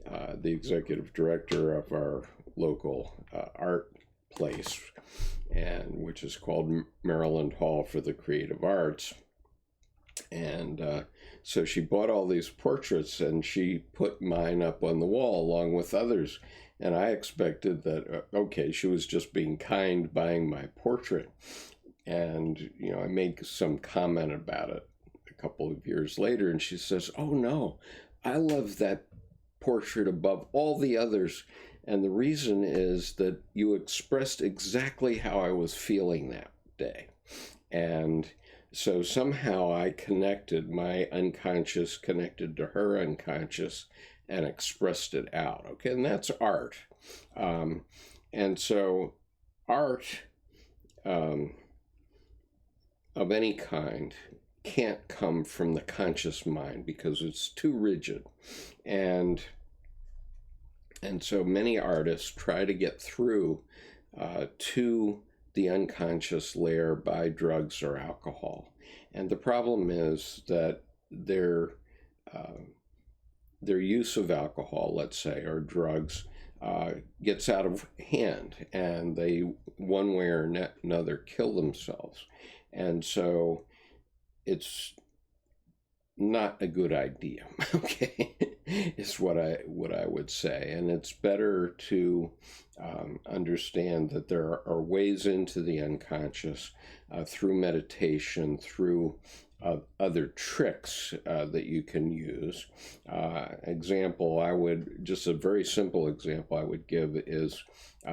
the executive director of our local art place, and which is called Maryland Hall for the Creative Arts. And so she bought all these portraits and she put mine up on the wall along with others. And I expected that, okay, she was just being kind buying my portrait. And, I made some comment about it a couple of years later, and she says, "Oh no, I love that portrait above all the others. And the reason is that you expressed exactly how I was feeling that day." And so somehow I connected, my unconscious connected to her unconscious and expressed it out. Okay, and that's art. And so art of any kind can't come from the conscious mind because it's too rigid. And so many artists try to get through to the unconscious layer by drugs or alcohol. And the problem is that their use of alcohol, let's say, or drugs, gets out of hand, and they, one way or another, kill themselves. And so it's not a good idea, okay, is what I would say. And it's better to understand that there are ways into the unconscious through meditation, through other tricks that you can use. Just a very simple example I would give is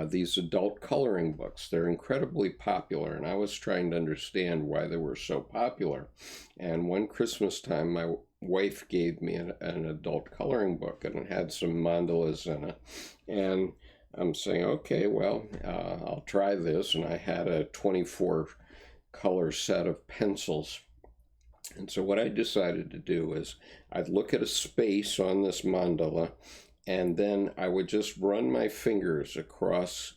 these adult coloring books. They're incredibly popular, and I was trying to understand why they were so popular. And one Christmas time, my wife gave me an adult coloring book, and it had some mandalas in it. And I'm saying, okay, well, I'll try this. And I had a 24 color set of pencils. And so what I decided to do is I'd look at a space on this mandala, and then I would just run my fingers across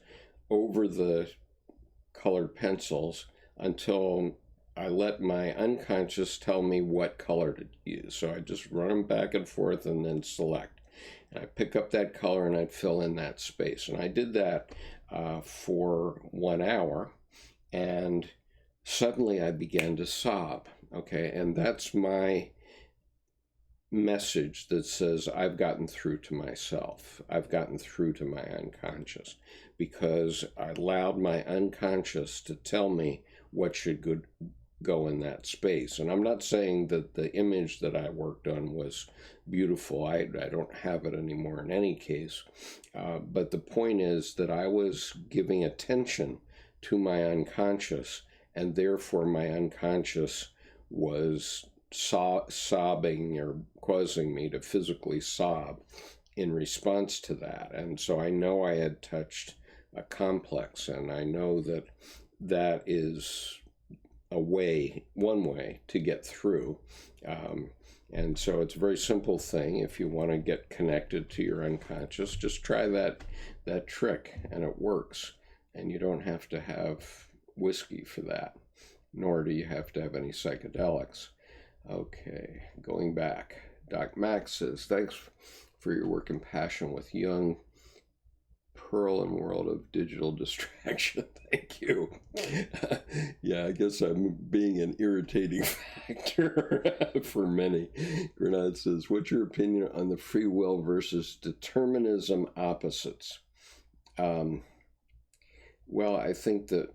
over the colored pencils until I let my unconscious tell me what color to use. So I just run them back and forth and then select. And I pick up that color and I'd fill in that space. And I did that for 1 hour, and suddenly I began to sob. Okay, and that's my message that says I've gotten through to myself. I've gotten through to my unconscious because I allowed my unconscious to tell me what should go in that space. And I'm not saying that the image that I worked on was beautiful. I don't have it anymore in any case. But the point is that I was giving attention to my unconscious, and therefore my unconscious was sobbing or causing me to physically sob in response to that. And so I know I had touched a complex, and I know that that is one way to get through. And so it's a very simple thing. If you want to get connected to your unconscious, just try that trick, and it works. And you don't have to have whiskey for that, nor do you have to have any psychedelics. Okay, going back. Doc Max says, thanks for your work and passion with Jung, Pearl and World of Digital Distraction. Thank you. Yeah, I guess I'm being an irritating factor for many. Grenade says, what's your opinion on the free will versus determinism opposites? Well, I think that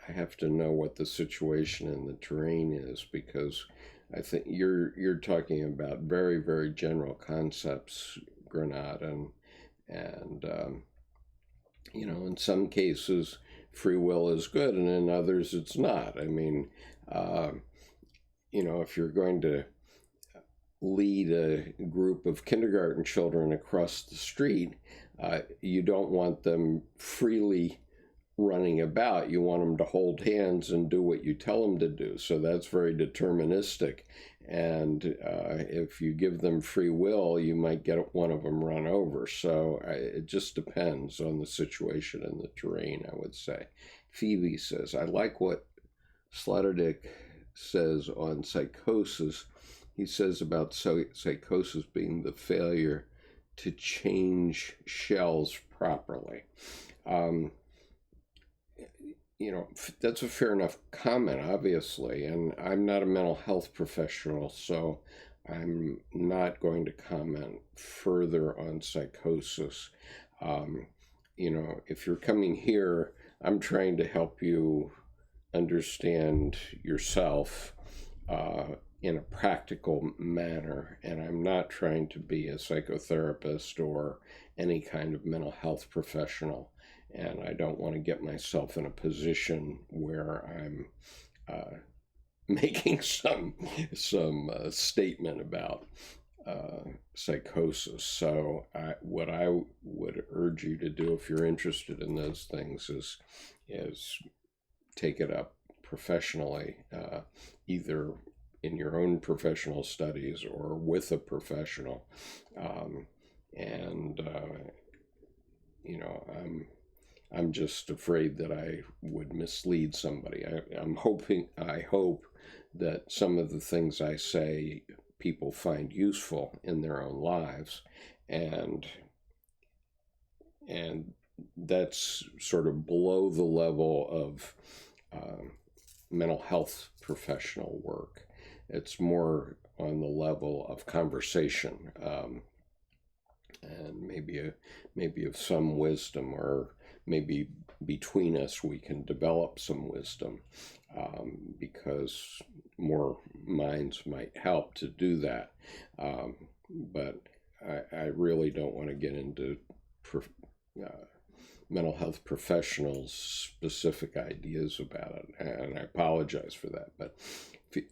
I have to know what the situation and the terrain is, because I think you're talking about very, very general concepts, Grenade, and in some cases free will is good, and in others it's not. I mean, if you're going to lead a group of kindergarten children across the street, you don't want them freely running about. You want them to hold hands and do what you tell them to do. So that's very deterministic. And if you give them free will, you might get one of them run over. So it just depends on the situation and the terrain, I would say. Phoebe says, I like what Sloterdijk says on psychosis. He says about psychosis being the failure to change shells properly. That's a fair enough comment, obviously, and I'm not a mental health professional, so I'm not going to comment further on psychosis. If you're coming here, I'm trying to help you understand yourself in a practical manner, and I'm not trying to be a psychotherapist or any kind of mental health professional. And I don't want to get myself in a position where I'm making some statement about psychosis. So what I would urge you to do, if you're interested in those things, is take it up professionally, either in your own professional studies or with a professional. I'm just afraid that I would mislead somebody. I hope that some of the things I say people find useful in their own lives, and that's sort of below the level of mental health professional work. It's more on the level of conversation, and maybe of some wisdom, or maybe between us we can develop some wisdom, because more minds might help to do that. But I really don't want to get into mental health professionals' specific ideas about it, and I apologize for that. But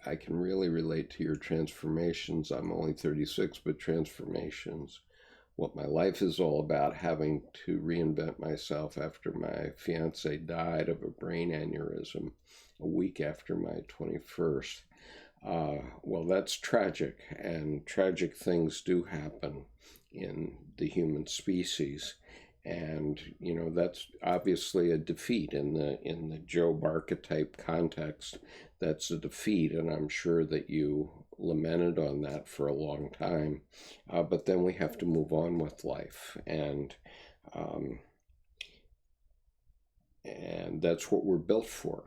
I can really relate to your transformations. I'm only 36, but transformations what my life is all about, having to reinvent myself after my fiance died of a brain aneurysm a week after my 21st. Well, that's tragic, and tragic things do happen in the human species. And, that's obviously a defeat in the Job archetype context. That's a defeat, and I'm sure that you lamented on that for a long time. But then we have to move on with life, and that's what we're built for.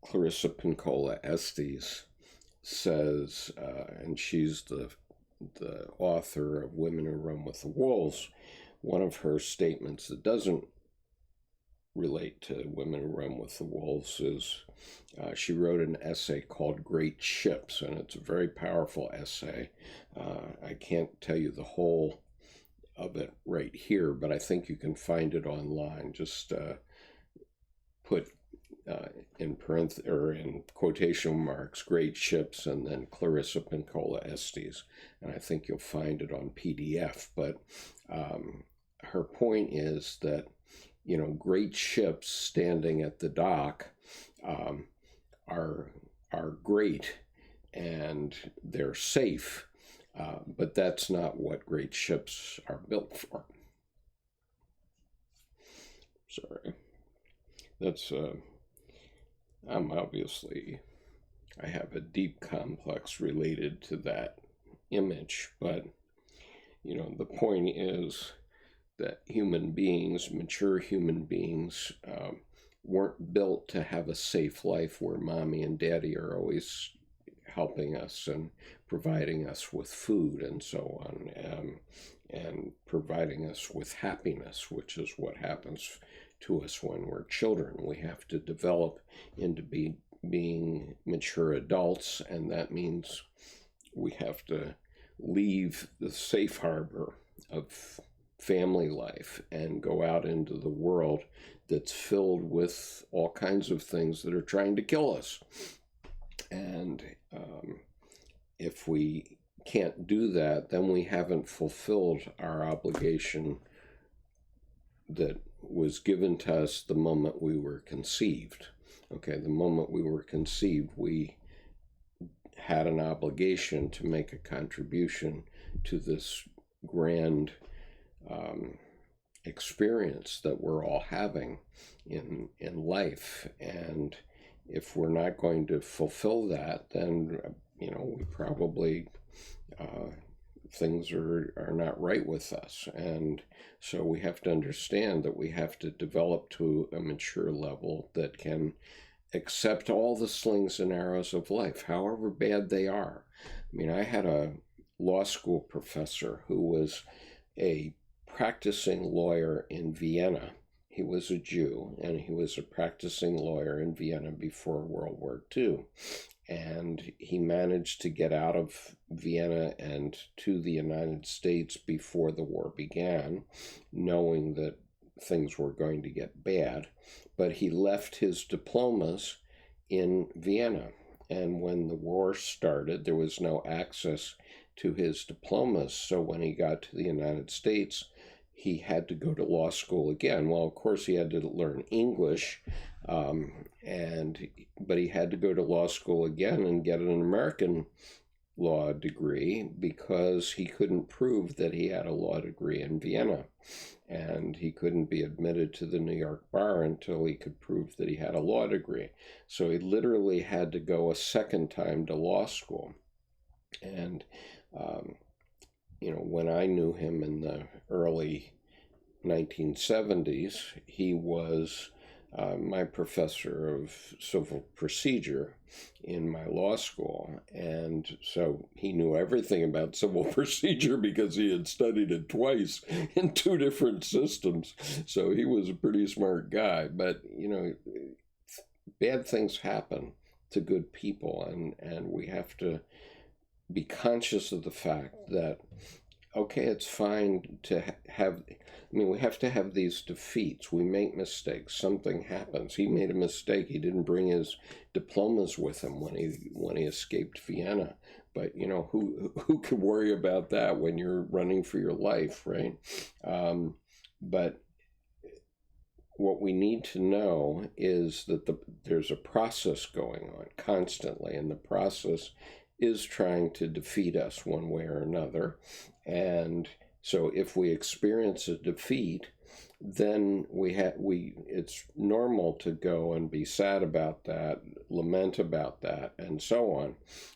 Clarissa Pinkola Estes says, and she's the author of Women Who Run with the Wolves, one of her statements that doesn't relate to Women Who Run with the Wolves is she wrote an essay called Great Ships, and it's a very powerful essay. I can't tell you the whole of it right here, but I think you can find it online. Just put in quotation marks, Great Ships, and then Clarissa Pinkola Estes, and I think you'll find it on PDF. But her point is that, great ships standing at the dock are great, and they're safe, but that's not what great ships are built for. Sorry. That's I have a deep complex related to that image, but, the point is that human beings, mature human beings, weren't built to have a safe life where mommy and daddy are always helping us and providing us with food and so on, and providing us with happiness, which is what happens to us when we're children. We have to develop into being mature adults, and that means we have to leave the safe harbor of family life and go out into the world that's filled with all kinds of things that are trying to kill us. And if we can't do that, then we haven't fulfilled our obligation that was given to us the moment we were conceived. Okay, the moment we were conceived, we had an obligation to make a contribution to this grand experience that we're all having in life. And if we're not going to fulfill that, then we probably things are not right with us. And so we have to understand that we have to develop to a mature level that can accept all the slings and arrows of life, however bad they are. I had a law school professor who was a practicing lawyer in Vienna. He was a Jew, and he was a practicing lawyer in Vienna before World War II. And he managed to get out of Vienna and to the United States before the war began, knowing that things were going to get bad. But he left his diplomas in Vienna. And when the war started, there was no access to his diplomas. So when he got to the United States, he had to go to law school again. Well, of course, he had to learn English, but he had to go to law school again and get an American law degree because he couldn't prove that he had a law degree in Vienna. And he couldn't be admitted to the New York bar until he could prove that he had a law degree. So he literally had to go a second time to law school. And when I knew him in the early 1970s, he was my professor of civil procedure in my law school. And so he knew everything about civil procedure because he had studied it twice in two different systems. So he was a pretty smart guy. But, bad things happen to good people, and we have to be conscious of the fact that, okay, it's fine to have, we have to have these defeats. We make mistakes. Something happens. He made a mistake. He didn't bring his diplomas with him when he escaped Vienna. but who can worry about that when you're running for your life, right? But what we need to know is that there's a process going on constantly, and the process is trying to defeat us one way or another. And so if we experience a defeat, then it's normal to go and be sad about that, lament about that, and so on.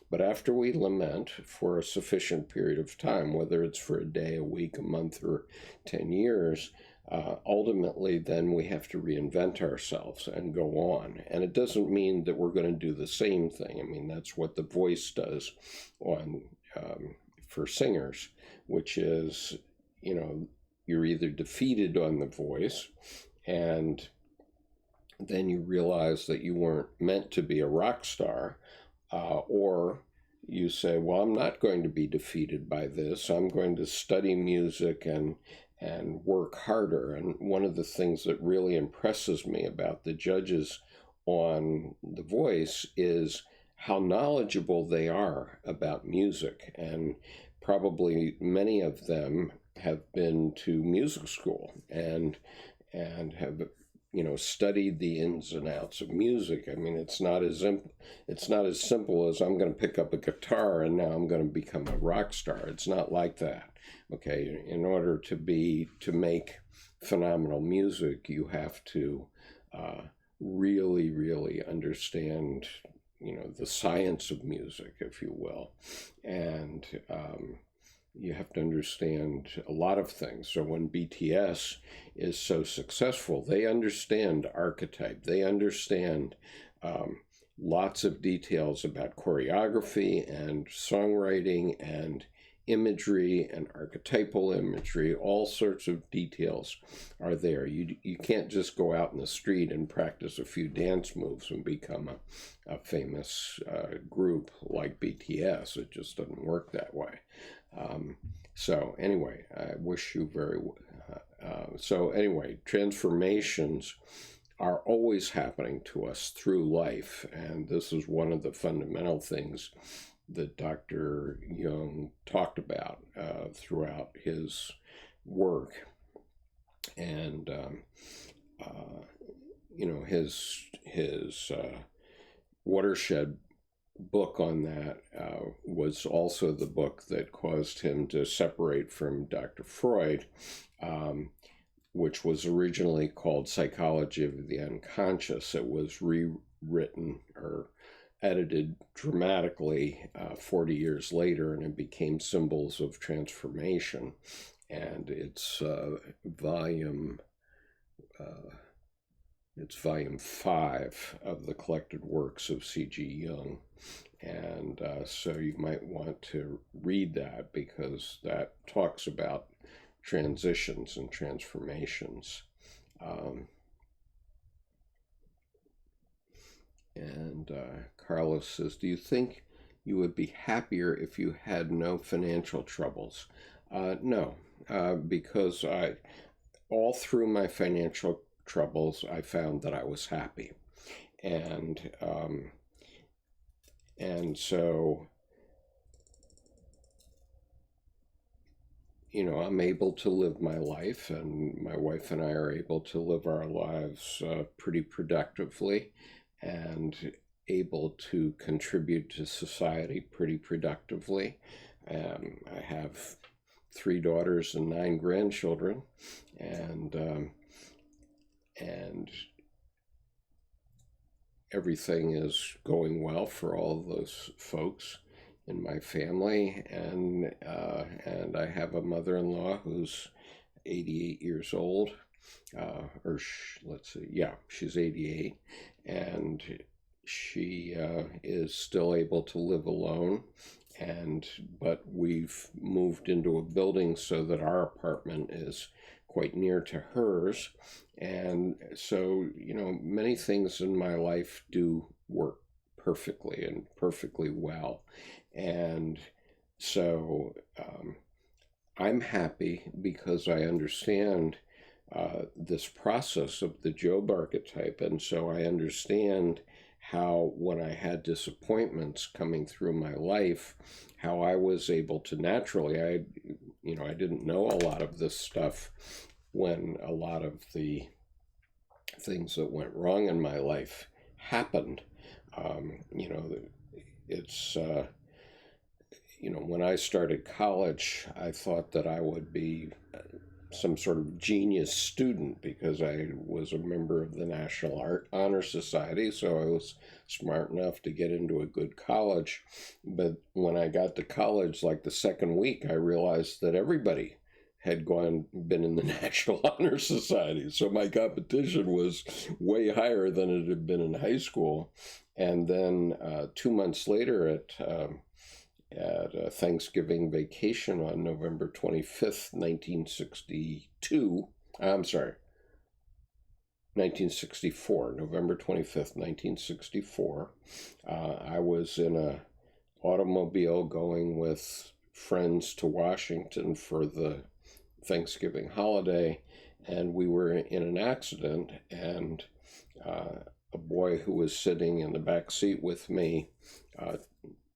But after we lament for a sufficient period of time, whether it's for a day, a week, a month, or 10 years, ultimately then we have to reinvent ourselves and go on. And it doesn't mean that we're going to do the same thing. I mean, that's what the voice does for singers, which is, you're either defeated on the voice, and then you realize that you weren't meant to be a rock star, or you say, well, I'm not going to be defeated by this. I'm going to study music and work harder. And one of the things that really impresses me about the judges on The Voice is how knowledgeable they are about music. And probably many of them have been to music school and have studied the ins and outs of music. I mean, it's not as simple as I'm going to pick up a guitar and now I'm going to become a rock star. It's not like that. Okay, in order to make phenomenal music, you have to really, really understand, the science of music, if you will, and you have to understand a lot of things. So when BTS is so successful, they understand archetype. They understand lots of details about choreography and songwriting and imagery and archetypal imagery. All sorts of details are there. You can't just go out in the street and practice a few dance moves and become a famous group like BTS. It just doesn't work that way. So anyway, I wish you very so anyway, transformations are always happening to us through life, and this is one of the fundamental things that Dr. Jung talked about throughout his work. And his watershed book on that was also the book that caused him to separate from Dr. Freud, which was originally called Psychology of the Unconscious. It was rewritten or edited dramatically 40 years later, and it became Symbols of Transformation. And it's volume 5 of the collected works of C.G. Jung. And so you might want to read that, because that talks about transitions and transformations. Carlos says, do you think you would be happier if you had no financial troubles? No, because all through my financial troubles, I found that I was happy. And so, I'm able to live my life, and my wife and I are able to live our lives pretty productively, and able to contribute to society pretty productively. I have 3 daughters and 9 grandchildren, and everything is going well for all of those folks in my family. And I have a mother-in-law who's 88 years old. She's 88, and she is still able to live alone, but we've moved into a building so that our apartment is quite near to hers. And so, many things in my life do work perfectly and perfectly well. And so I'm happy because I understand this process of the Job archetype, and so I understand how when I had disappointments coming through my life, how I was able to naturally, I didn't know a lot of this stuff when a lot of the things that went wrong in my life happened. It's, when I started college, I thought that I would be some sort of genius student because I was a member of the National Art Honor Society, so I was smart enough to get into a good college. But when I got to college, like the second week, I realized that everybody had been in the National Honor Society. So my competition was way higher than it had been in high school. And then 2 months later at a Thanksgiving vacation on November 25th, 1964, November 25th, 1964. I was in a automobile going with friends to Washington for the Thanksgiving holiday, and we were in an accident, and a boy who was sitting in the back seat with me,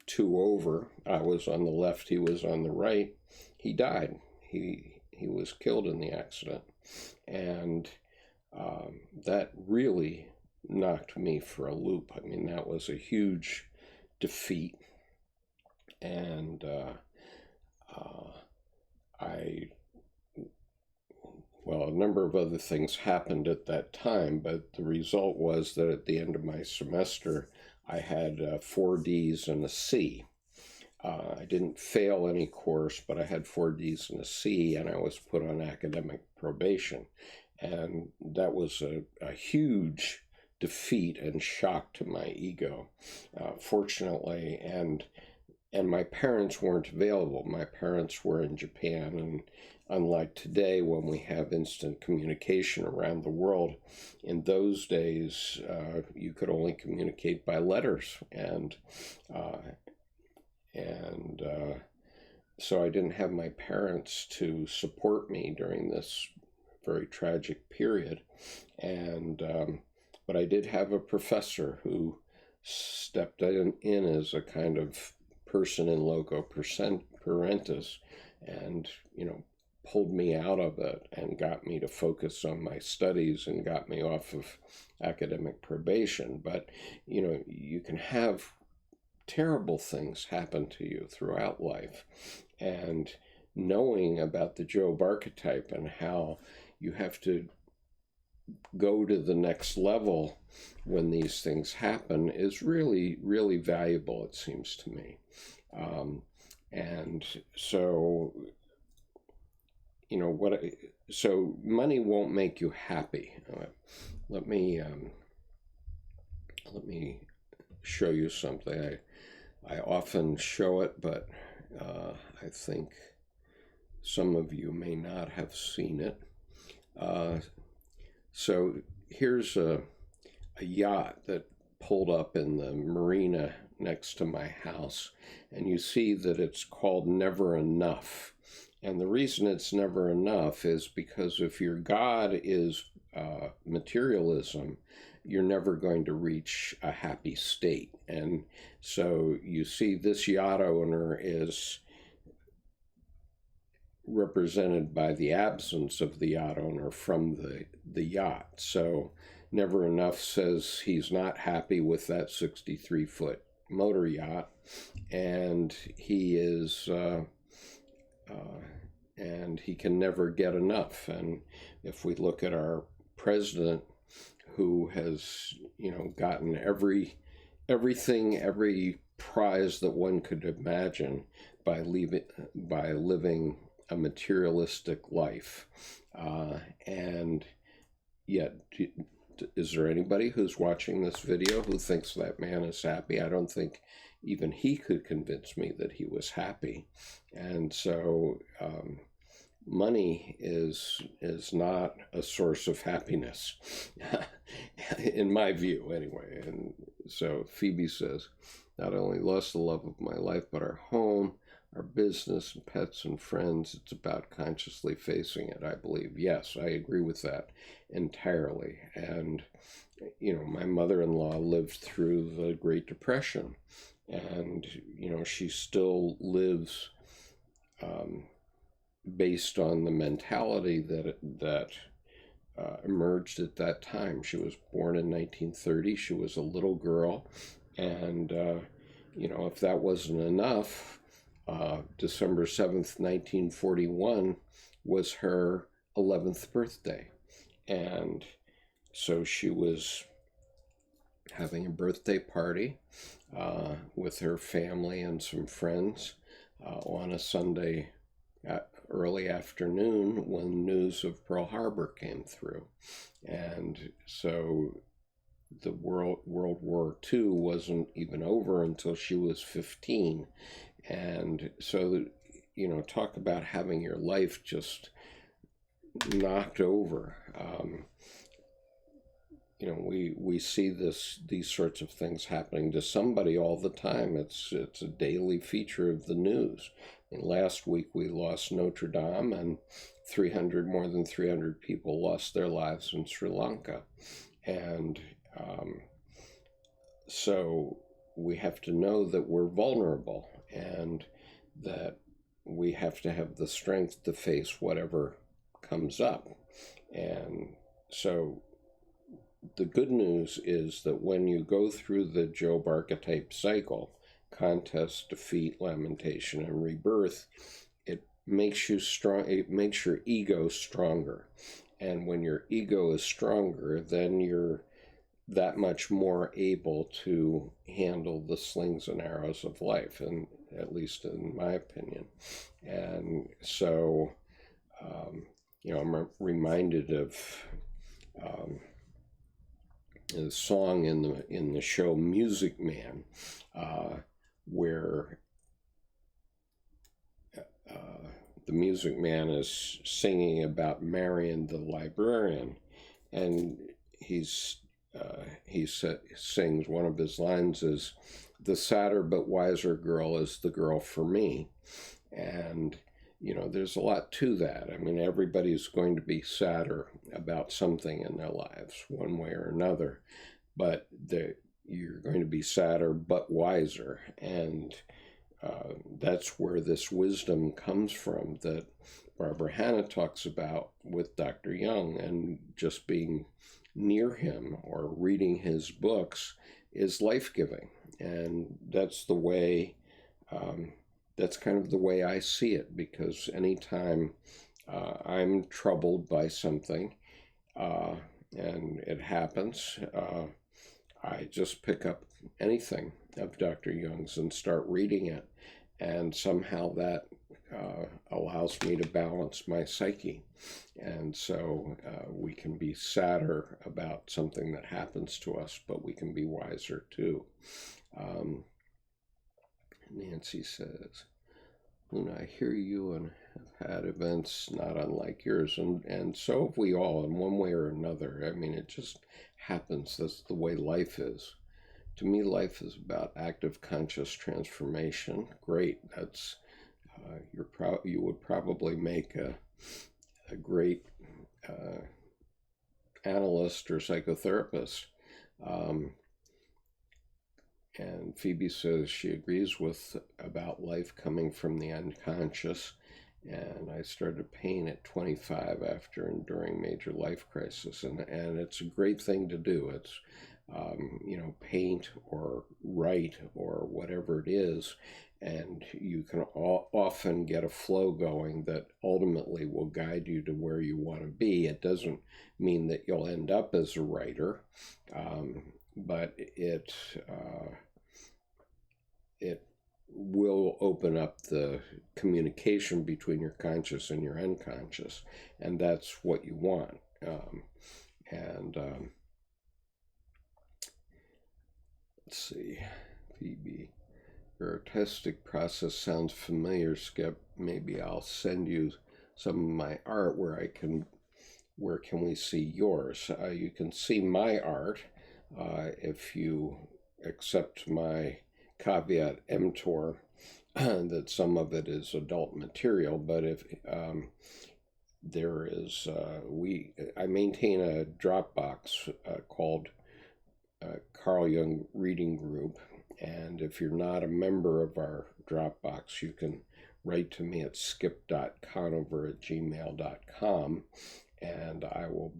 two over, I was on the left, he was on the right, he died. He was killed in the accident, and that really knocked me for a loop. I mean, that was a huge defeat, and a number of other things happened at that time, but the result was that at the end of my semester, I had 4 Ds and a C. I didn't fail any course, but I had 4 Ds and a C, and I was put on academic probation. And that was a huge defeat and shock to my ego, fortunately. And my parents weren't available. My parents were in Japan, and unlike today when we have instant communication around the world, in those days you could only communicate by letters, and so I didn't have my parents to support me during this very tragic period, and but I did have a professor who stepped in as a kind of person in loco parentis, and pulled me out of it and got me to focus on my studies and got me off of academic probation. But you can have terrible things happen to you throughout life, and knowing about the Job archetype and how you have to go to the next level when these things happen is really, really valuable, it seems to me. And so so money won't make you happy. Let me show you something. I often show it, but I think some of you may not have seen it. So here's a yacht that pulled up in the marina next to my house, and you see that it's called Never Enough. And the reason it's never enough is because if your God is materialism, you're never going to reach a happy state. And so you see this yacht owner is represented by the absence of the yacht owner from the yacht. So Never Enough says he's not happy with that 63-foot motor yacht, and he is and he can never get enough. And if we look at our president, who has gotten every prize that one could imagine by living a materialistic life, and yet, is there anybody who's watching this video who thinks that man is happy? I don't think even he could convince me that he was happy. And so money is not a source of happiness, in my view anyway. And so Phoebe says, not only lost the love of my life, but our home, our business, and pets and friends. It's about consciously facing it, I believe. Yes, I agree with that entirely. And my mother-in-law lived through the Great Depression, and, she still lives based on the mentality that emerged at that time. She was born in 1930. She was a little girl, and if that wasn't enough, December 7th, 1941 was her 11th birthday, and so she was having a birthday party with her family and some friends on a Sunday early afternoon when news of Pearl Harbor came through. And so the World War II wasn't even over until she was 15. And so, talk about having your life just knocked over. We see these sorts of things happening to somebody all the time. It's a daily feature of the news. Last week we lost Notre Dame, and more than 300 people lost their lives in Sri Lanka. And so we have to know that we're vulnerable, and that we have to have the strength to face whatever comes up. And so the good news is that when you go through the Job archetype cycle, contest, defeat, lamentation, and rebirth, it makes you strong. It makes your ego stronger. And when your ego is stronger, then you're that much more able to handle the slings and arrows of life, and at least in my opinion. And so, I'm reminded of a song in the show Music Man, where the Music Man is singing about Marion the librarian, and he sings, one of his lines is, "The sadder but wiser girl is the girl for me." And there's a lot to that. I mean, everybody's going to be sadder about something in their lives, one way or another, but you're going to be sadder but wiser. And that's where this wisdom comes from that Barbara Hanna talks about with Dr. Jung, and just being near him or reading his books is life-giving. And that's the way, that's kind of the way I see it, because anytime I'm troubled by something, and it happens, I just pick up anything of Dr. Jung's and start reading it, and somehow that allows me to balance my psyche. And so we can be sadder about something that happens to us, but we can be wiser too. Nancy says, "Luna, I hear you and have had events not unlike yours, and so have we all in one way or another. I mean, it just happens. That's the way life is. To me, life is about active conscious transformation." Great. That's you would probably make a great analyst or psychotherapist. And Phoebe says she agrees with about life coming from the unconscious. And I started pain at 25 after enduring major life crisis. And it's a great thing to do. It's, paint or write or whatever it is. And you can often get a flow going that ultimately will guide you to where you want to be. It doesn't mean that you'll end up as a writer, but it will open up the communication between your conscious and your unconscious, and that's what you want. Let's see, Phoebe, your artistic process sounds familiar, Skip. Maybe I'll send you some of my art where can we see yours? You can see my art if you accept my caveat emptor that some of it is adult material, but if there is, I maintain a Dropbox called Carl Jung reading group. And if you're not a member of our Dropbox, you can write to me at skip.conover@gmail.com, and I will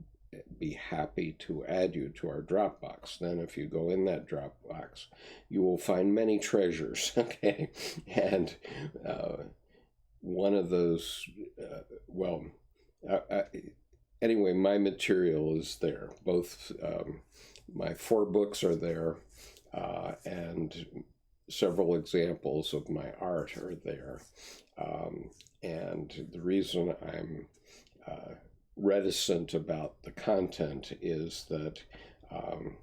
be happy to add you to our Dropbox. Then if you go in that Dropbox, you will find many treasures, okay? And one of those, anyway, my material is there. Both my 4 books are there, and several examples of my art are there. And the reason I'm reticent about the content is that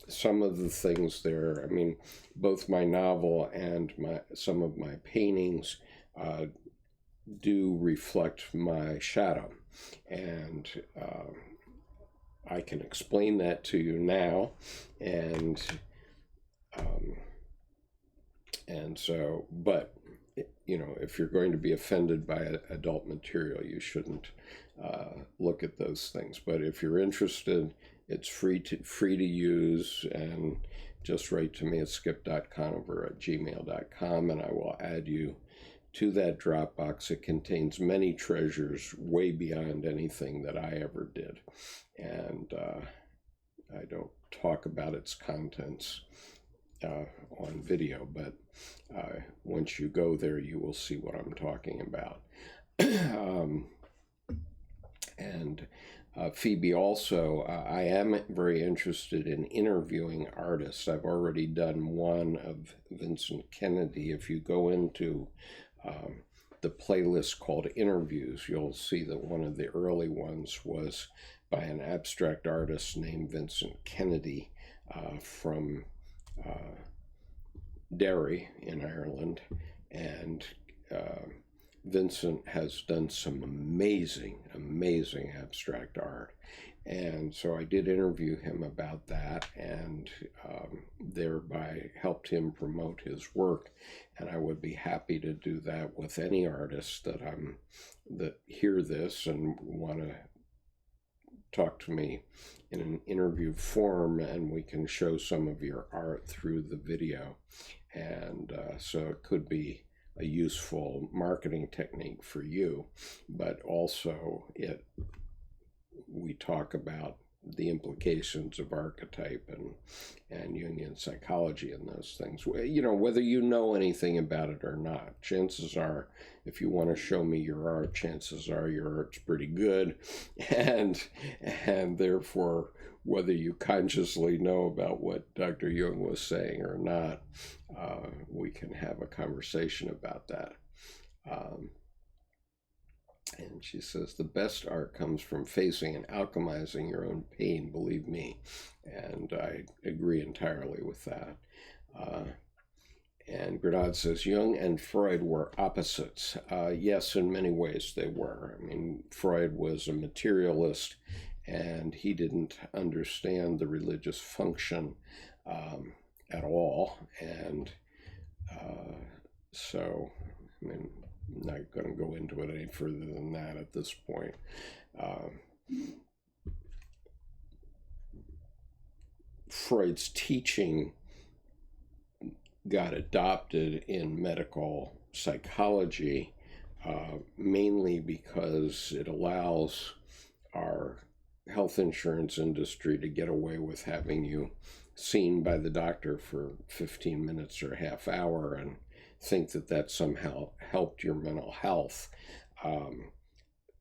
some of the things there, I mean, both my novel and some of my paintings do reflect my shadow. And I can explain that to you now. And so, but, you know, if you're going to be offended by adult material, you shouldn't look at those things. But if you're interested, it's free to use, and just write to me at skip.conover@gmail.com, and I will add you to that Dropbox. It contains many treasures way beyond anything that I ever did. And I don't talk about its contents on video, but once you go there, you will see what I'm talking about. And Phoebe, also, I am very interested in interviewing artists. I've already done one of Vincent Kennedy. If you go into the playlist called Interviews, you'll see that one of the early ones was by an abstract artist named Vincent Kennedy from Derry in Ireland. And Vincent has done some amazing abstract art. And so I did interview him about that, and thereby helped him promote his work. And I would be happy to do that with any artist that hear this and want to talk to me in an interview form, and we can show some of your art through the video. And so it could be a useful marketing technique for you, but also we talk about the implications of archetype and Jungian psychology and those things. You know, whether you know anything about it or not, chances are, if you want to show me your art, chances are your art's pretty good, and therefore, whether you consciously know about what Dr. Jung was saying or not, we can have a conversation about that. And she says, the best art comes from facing and alchemizing your own pain, believe me. And I agree entirely with that. And Grenade says, Jung and Freud were opposites. Yes, in many ways they were. I mean, Freud was a materialist, and he didn't understand the religious function at all. And so, I mean, I'm not going to go into it any further than that at this point. Freud's teaching got adopted in medical psychology, mainly because it allows our health insurance industry to get away with having you seen by the doctor for 15 minutes or half hour and think that somehow helped your mental health.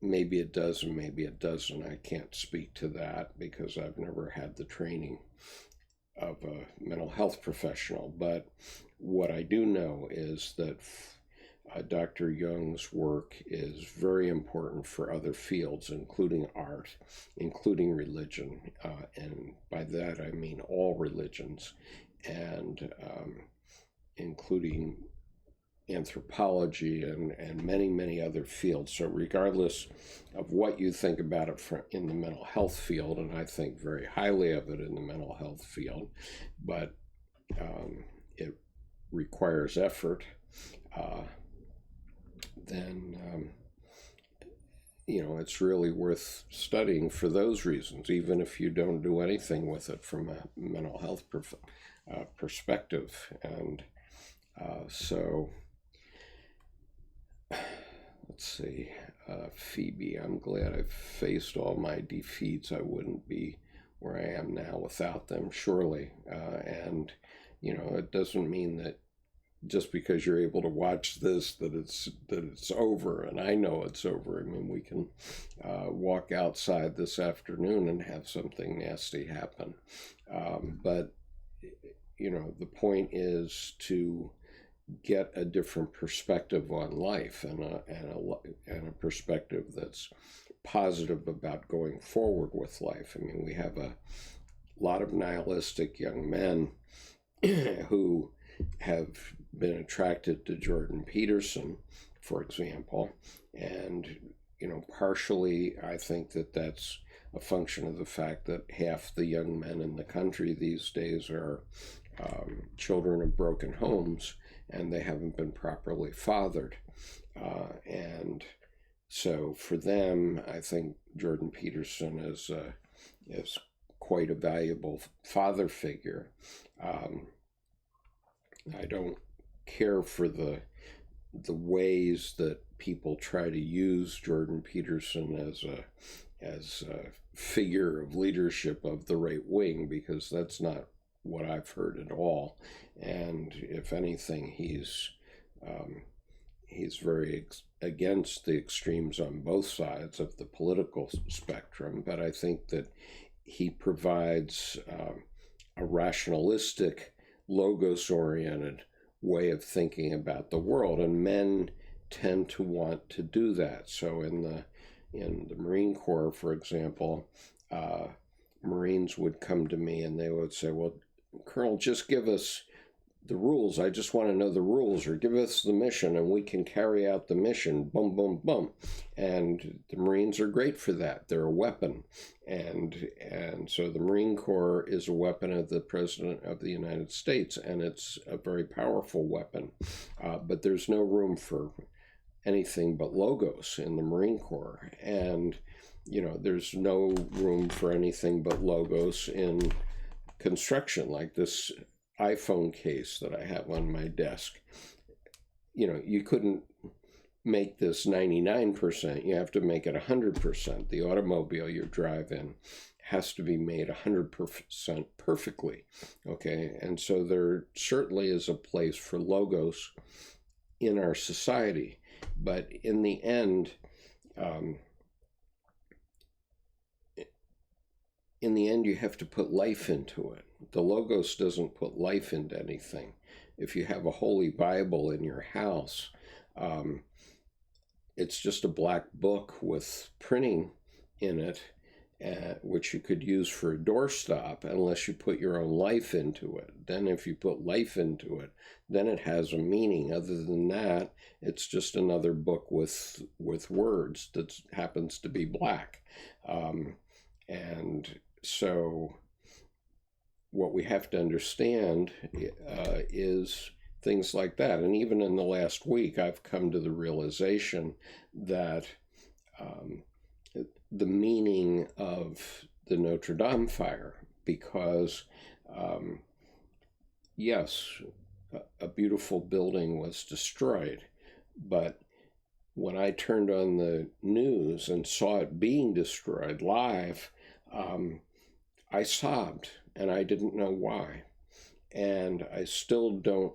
Maybe it does and maybe it doesn't. I can't speak to that because I've never had the training of a mental health professional. But what I do know is that Dr. Jung's work is very important for other fields, including art, including religion. And by that I mean all religions, and including anthropology and many other fields. So regardless of what you think about it in the mental health field, and I think very highly of it in the mental health field, but it requires effort, then it's really worth studying for those reasons, even if you don't do anything with it from a mental health perspective. And so, let's see, Phoebe, I'm glad I've faced all my defeats. I wouldn't be where I am now without them, surely. And, it doesn't mean that just because you're able to watch this that it's over, and I know it's over. I mean, we can walk outside this afternoon and have something nasty happen, but the point is to get a different perspective on life, and a perspective that's positive about going forward with life. I mean, we have a lot of nihilistic young men who have been attracted to Jordan Peterson, for example, and partially I think that that's a function of the fact that half the young men in the country these days are children of broken homes, and they haven't been properly fathered, and so for them, I think Jordan Peterson is quite a valuable father figure. I don't care for the ways that people try to use Jordan Peterson as a figure of leadership of the right wing, because that's not what I've heard at all. And if anything, he's very against the extremes on both sides of the political spectrum. But I think that he provides a rationalistic, logos-oriented way of thinking about the world, and men tend to want to do that. So in the Marine Corps, for example, Marines would come to me and they would say, well, Colonel, just give us the rules. I just want to know the rules, or give us the mission and we can carry out the mission. Boom, boom, boom. And the Marines are great for that. They're a weapon. And so the Marine Corps is a weapon of the President of the United States, and it's a very powerful weapon. But there's no room for anything but logos in the Marine Corps. And, there's no room for anything but logos in construction, like this iPhone case that I have on my desk. You couldn't make this 99%. You have to make it 100%. The automobile you drive in has to be made 100% perfectly. Okay, and so there certainly is a place for logos in our society, but in the end, you have to put life into it. The logos doesn't put life into anything. If you have a Holy Bible in your house, it's just a black book with printing in it, which you could use for a doorstop, unless you put your own life into it. Then if you put life into it, then it has a meaning. Other than that, it's just another book with words that happens to be black. And so what we have to understand is things like that. And even in the last week, I've come to the realization that the meaning of the Notre Dame fire, because yes, a beautiful building was destroyed, but when I turned on the news and saw it being destroyed live, I sobbed, and I didn't know why. And I still don't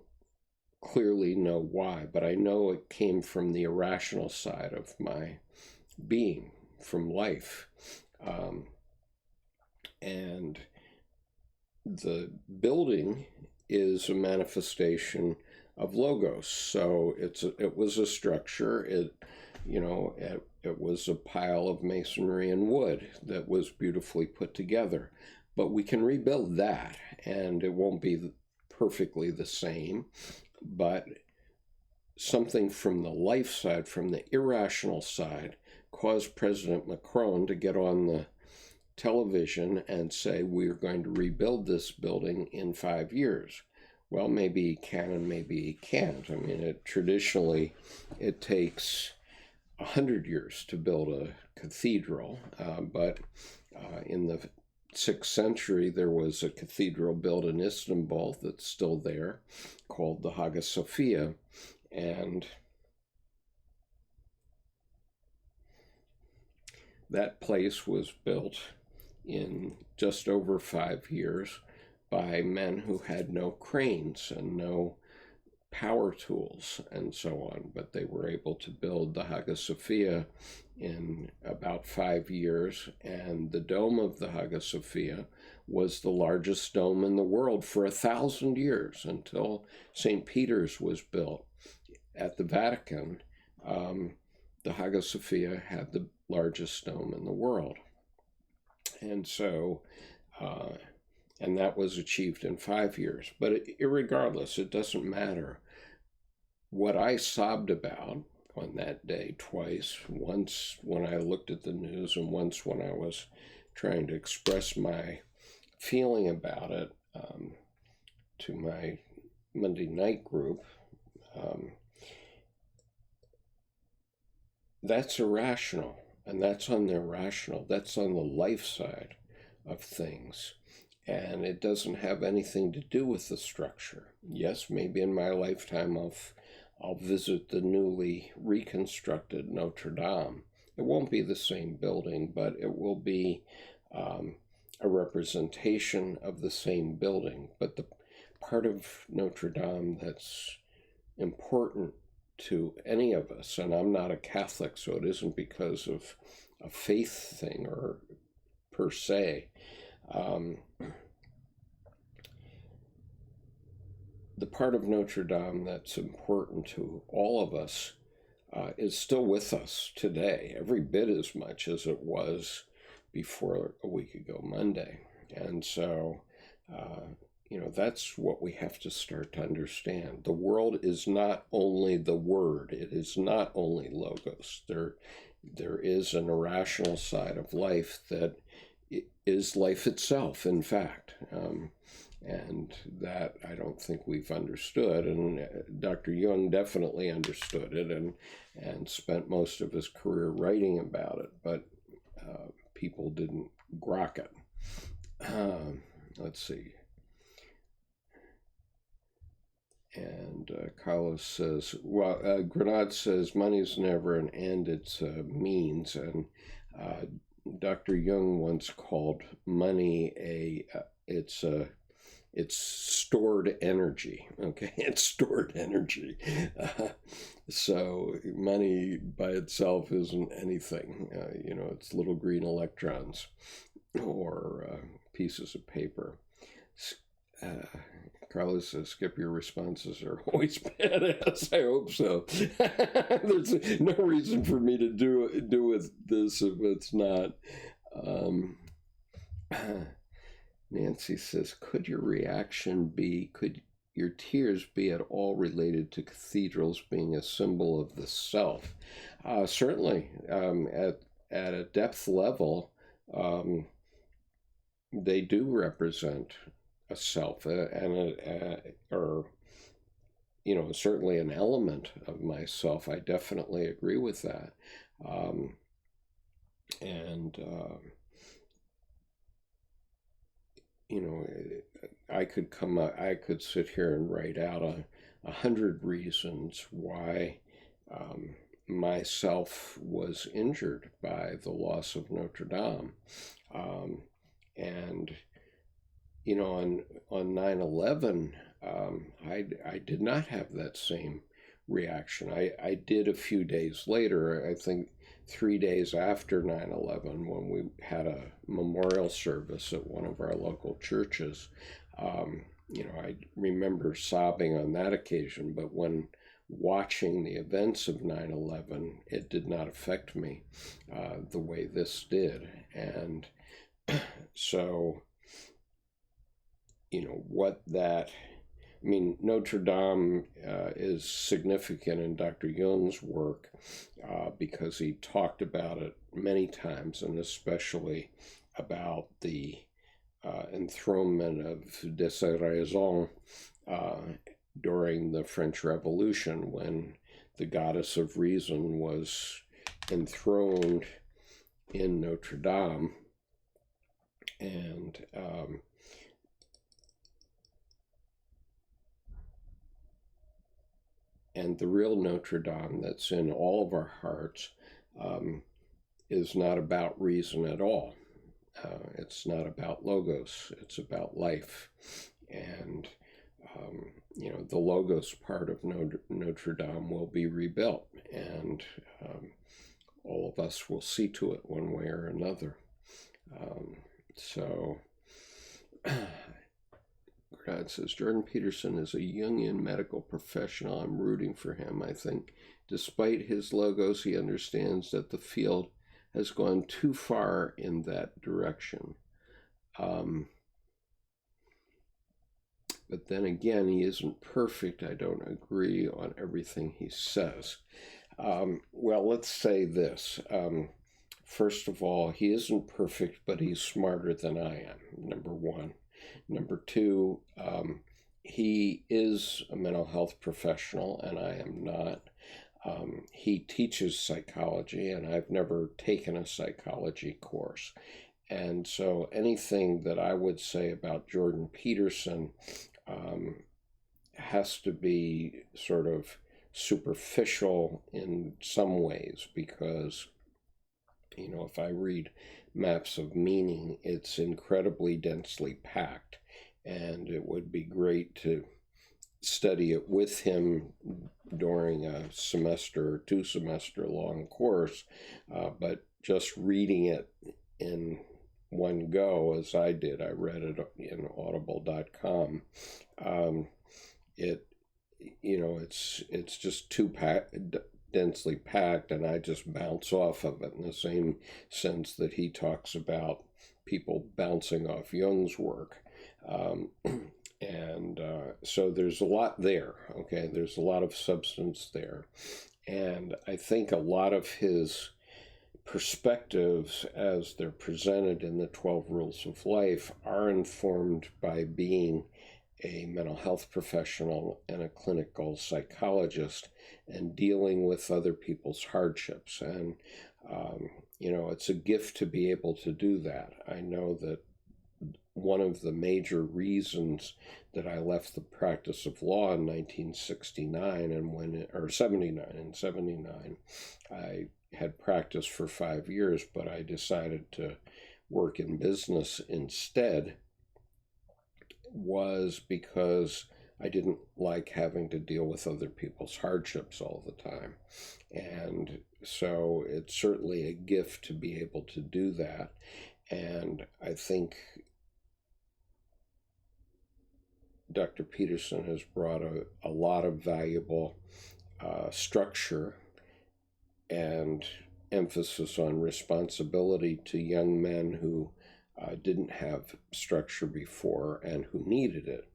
clearly know why, but I know it came from the irrational side of my being, from life. And the building is a manifestation of logos. So it was a structure. It was a pile of masonry and wood that was beautifully put together. But we can rebuild that, and it won't be perfectly the same. But something from the life side, from the irrational side, caused President Macron to get on the television and say, we're going to rebuild this building in 5 years. Well, maybe he can and maybe he can't. I mean, traditionally, it takes 100 years to build a cathedral, but in the 6th century, there was a cathedral built in Istanbul that's still there called the Hagia Sophia. And that place was built in just over 5 years by men who had no cranes and no power tools and so on, but they were able to build the Hagia Sophia in about 5 years, and the dome of the Hagia Sophia was the largest dome in the world for 1,000 years until St. Peter's was built. At the Vatican, the Hagia Sophia had the largest dome in the world. And so, and that was achieved in 5 years. But irregardless, it doesn't matter. What I sobbed about on that day twice, once when I looked at the news and once when I was trying to express my feeling about it to my Monday night group, that's irrational, and that's on the irrational. That's on the life side of things, and it doesn't have anything to do with the structure. Yes, maybe in my lifetime I'll visit the newly reconstructed Notre Dame. It won't be the same building, but it will be a representation of the same building. But the part of Notre Dame that's important to any of us, and I'm not a Catholic, so it isn't because of a faith thing or per se. The part of Notre Dame that's important to all of us is still with us today, every bit as much as it was before a week ago Monday. And so, that's what we have to start to understand. The world is not only the word. It is not only logos. There is an irrational side of life that is life itself, in fact. And that I don't think we've understood. And Dr. Jung definitely understood it and spent most of his career writing about it, but people didn't grok it. Let's see. And Carlos says, Grenade says, money's never an end, it's a means. And Dr. Jung once called money it's stored energy, okay? It's stored energy. So money by itself isn't anything. It's little green electrons or pieces of paper. Carlos says, Skip, your responses are always badass. I hope so. There's no reason for me to do with this if it's not. Nancy says, could your tears be at all related to cathedrals being a symbol of the self? Certainly, at a depth level, they do represent a self, or certainly an element of myself. I definitely agree with that. I could sit here and write out 100 reasons why myself was injured by the loss of Notre Dame. On 9/11, I did not have that same reaction. I did a few days later, I think 3 days after 9/11, when we had a memorial service at one of our local churches. I remember sobbing on that occasion, but when watching the events of 9/11, it did not affect me the way this did. And so, Notre Dame is significant in Dr. Jung's work because he talked about it many times, and especially about the enthronement of Des Raisons during the French Revolution, when the goddess of reason was enthroned in Notre Dame, and the real Notre Dame that's in all of our hearts is not about reason at all. It's not about logos. It's about life. And, the logos part of Notre Dame will be rebuilt. And all of us will see to it one way or another. God says, Jordan Peterson is a Jungian medical professional. I'm rooting for him. I think despite his logos, he understands that the field has gone too far in that direction. But then again, he isn't perfect. I don't agree on everything he says. Well, let's say this. First of all, he isn't perfect, but he's smarter than I am, number one. Number two, he is a mental health professional, and I am not. He teaches psychology, and I've never taken a psychology course. And so anything that I would say about Jordan Peterson has to be sort of superficial in some ways, because, if I read Maps of Meaning, it's incredibly densely packed, and it would be great to study it with him during a semester or 2 semester long course, but just reading it in one go, as I did, I read it in audible.com, it's just too densely packed, and I just bounce off of it in the same sense that he talks about people bouncing off Jung's work. So there's a lot there, okay? There's a lot of substance there. And I think a lot of his perspectives, as they're presented in the 12 Rules of Life, are informed by being a mental health professional and a clinical psychologist and dealing with other people's hardships. And, it's a gift to be able to do that. I know that one of the major reasons that I left the practice of law in 1969 and 79, I had practiced for 5 years, but I decided to work in business instead, was because I didn't like having to deal with other people's hardships all the time. And so it's certainly a gift to be able to do that. And I think Dr. Peterson has brought a lot of valuable structure and emphasis on responsibility to young men who didn't have structure before and who needed it.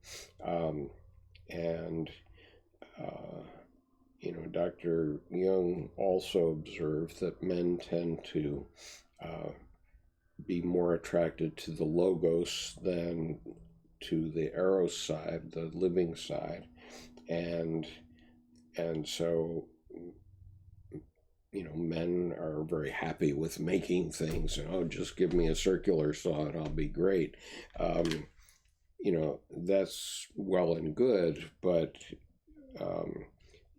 Dr. Jung also observed that men tend to be more attracted to the logos than to the eros side, the living side. And so, men are very happy with making things. Just give me a circular saw and I'll be great. That's well and good, but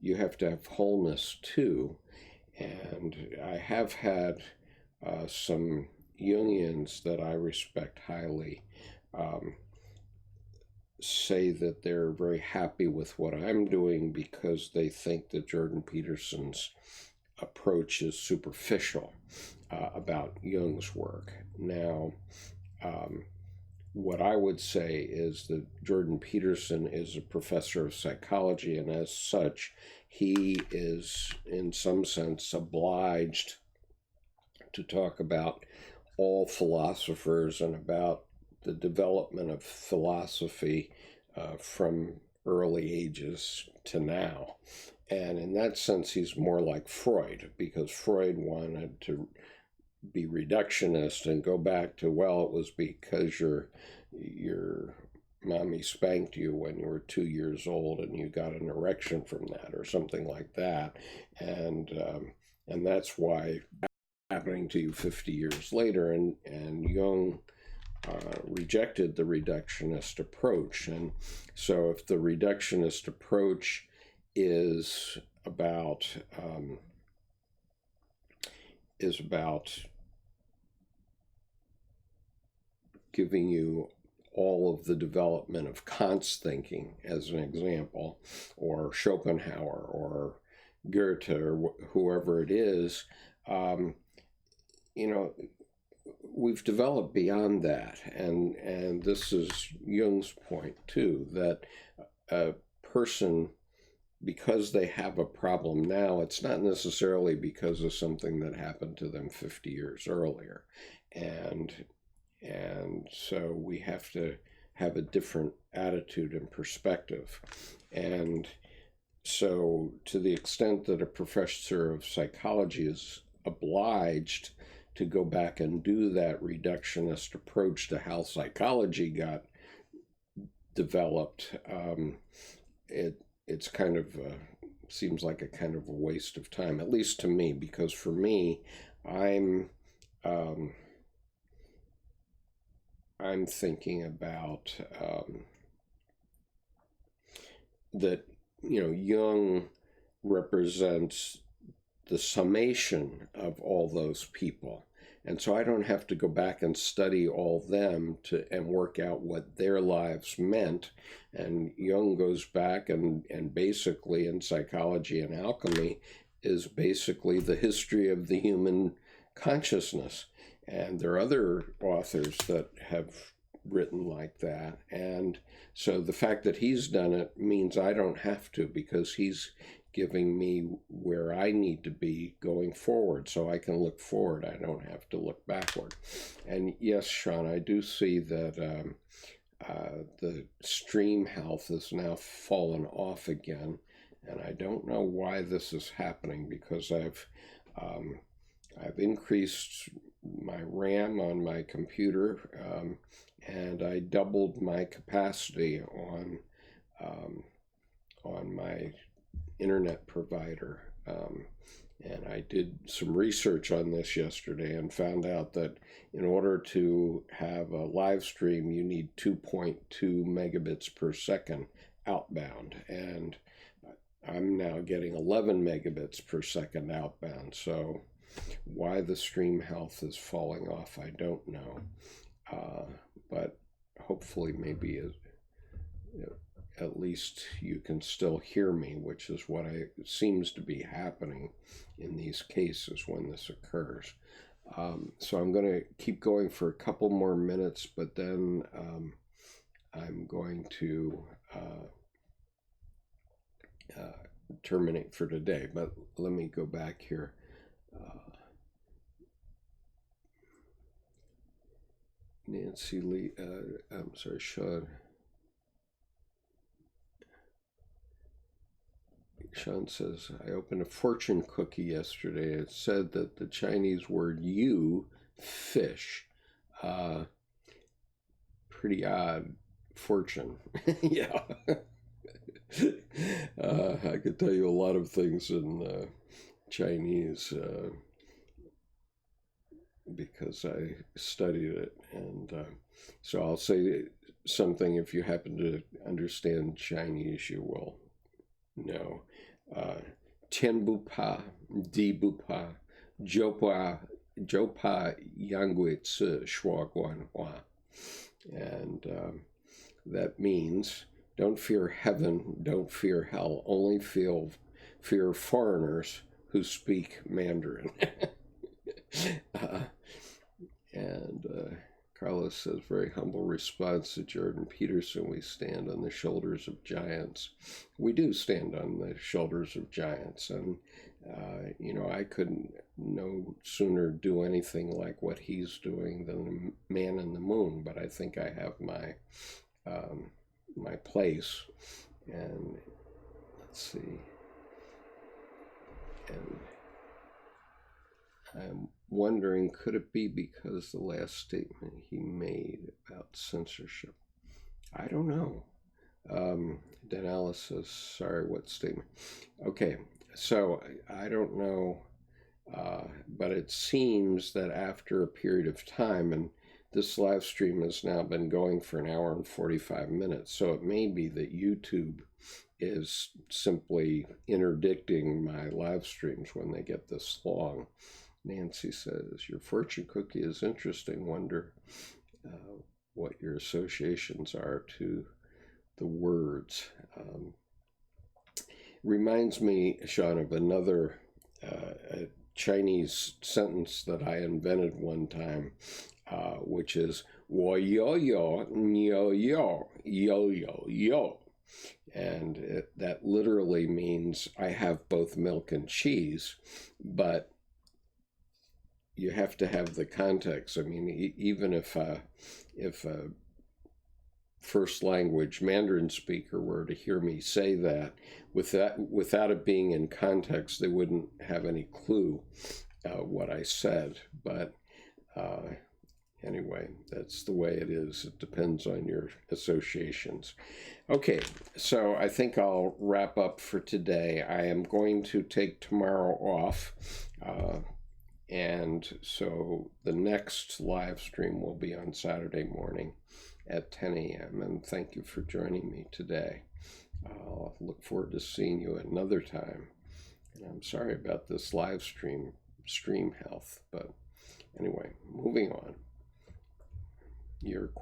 you have to have wholeness too. And I have had some Jungians that I respect highly say that they're very happy with what I'm doing because they think that Jordan Peterson's approach is superficial about Jung's work. Now, what I would say is that Jordan Peterson is a professor of psychology, and as such, he is, in some sense, obliged to talk about all philosophers and about the development of philosophy from early ages to now. And in that sense, he's more like Freud, because Freud wanted to be reductionist and go back to, well, it was because your mommy spanked you when you were 2 years old and you got an erection from that, or something like that. And And that's why happening to you 50 years later, and Jung rejected the reductionist approach. And so if the reductionist approach is about giving you all of the development of Kant's thinking, as an example, or Schopenhauer, or Goethe, or whoever it is, you know, we've developed beyond that. And this is Jung's point, too, that a person, because they have a problem now, it's not necessarily because of something that happened to them 50 years earlier. And so we have to have a different attitude and perspective. And so to the extent that a professor of psychology is obliged to go back and do that reductionist approach to how psychology got developed, it's kind of seems like a kind of a waste of time, at least to me, because for me, I'm thinking about that, Jung represents the summation of all those people. And so I don't have to go back and study all them and work out what their lives meant. And Jung goes back and basically in psychology and alchemy is basically the history of the human consciousness. And there are other authors that have written like that. And so the fact that he's done it means I don't have to, because he's giving me where I need to be going forward, so I can look forward. I don't have to look backward. And yes, Sean, I do see that the stream health has now fallen off again, and I don't know why this is happening, because I've increased my RAM on my computer, and I doubled my capacity on my internet provider. And I did some research on this yesterday and found out that in order to have a live stream, you need 2.2 megabits per second outbound. And I'm now getting 11 megabits per second outbound. So why the stream health is falling off, I don't know. But hopefully maybe at least you can still hear me, which is what seems to be happening in these cases when this occurs. So I'm going to keep going for a couple more minutes, but then I'm going to terminate for today. But let me go back here. Nancy Lee, I'm sorry, Sean. Sean says, I opened a fortune cookie yesterday. It said that the Chinese word you, fish. Pretty odd fortune. Yeah. I could tell you a lot of things in Chinese because I studied it. And so I'll say something. If you happen to understand Chinese, you will know. Tian bu pa, di bu pa, jiu pa yang ci shuo guan hua. And that means don't fear heaven, don't fear hell, only fear foreigners who speak Mandarin. And Carlos says, very humble response to Jordan Peterson. We stand on the shoulders of giants. We do stand on the shoulders of giants. And, I couldn't no sooner do anything like what he's doing than the man in the moon. But I think I have my place. And let's see. And I'm wondering, could it be because the last statement he made about censorship? I don't know. Denalis says, sorry, what statement? Okay, so I don't know But it seems that after a period of time, and this live stream has now been going for an hour and 45 minutes, so it may be that YouTube is simply interdicting my live streams when they get this long. Nancy says, your fortune cookie is interesting. Wonder what your associations are to the words. Reminds me, Sean, of another Chinese sentence that I invented one time, which is wo yo yo yo yo yo yo yo. And that literally means I have both milk and cheese, but you have to have the context. I mean, even if a first language Mandarin speaker were to hear me say that, without it being in context, they wouldn't have any clue what I said. But anyway, that's the way it is. It depends on your associations. Okay, so I think I'll wrap up for today. I am going to take tomorrow off. And so the next live stream will be on Saturday morning at 10 a.m. And thank you for joining me today. I'll look forward to seeing you another time. And I'm sorry about this live stream health. But anyway, moving on. You're quite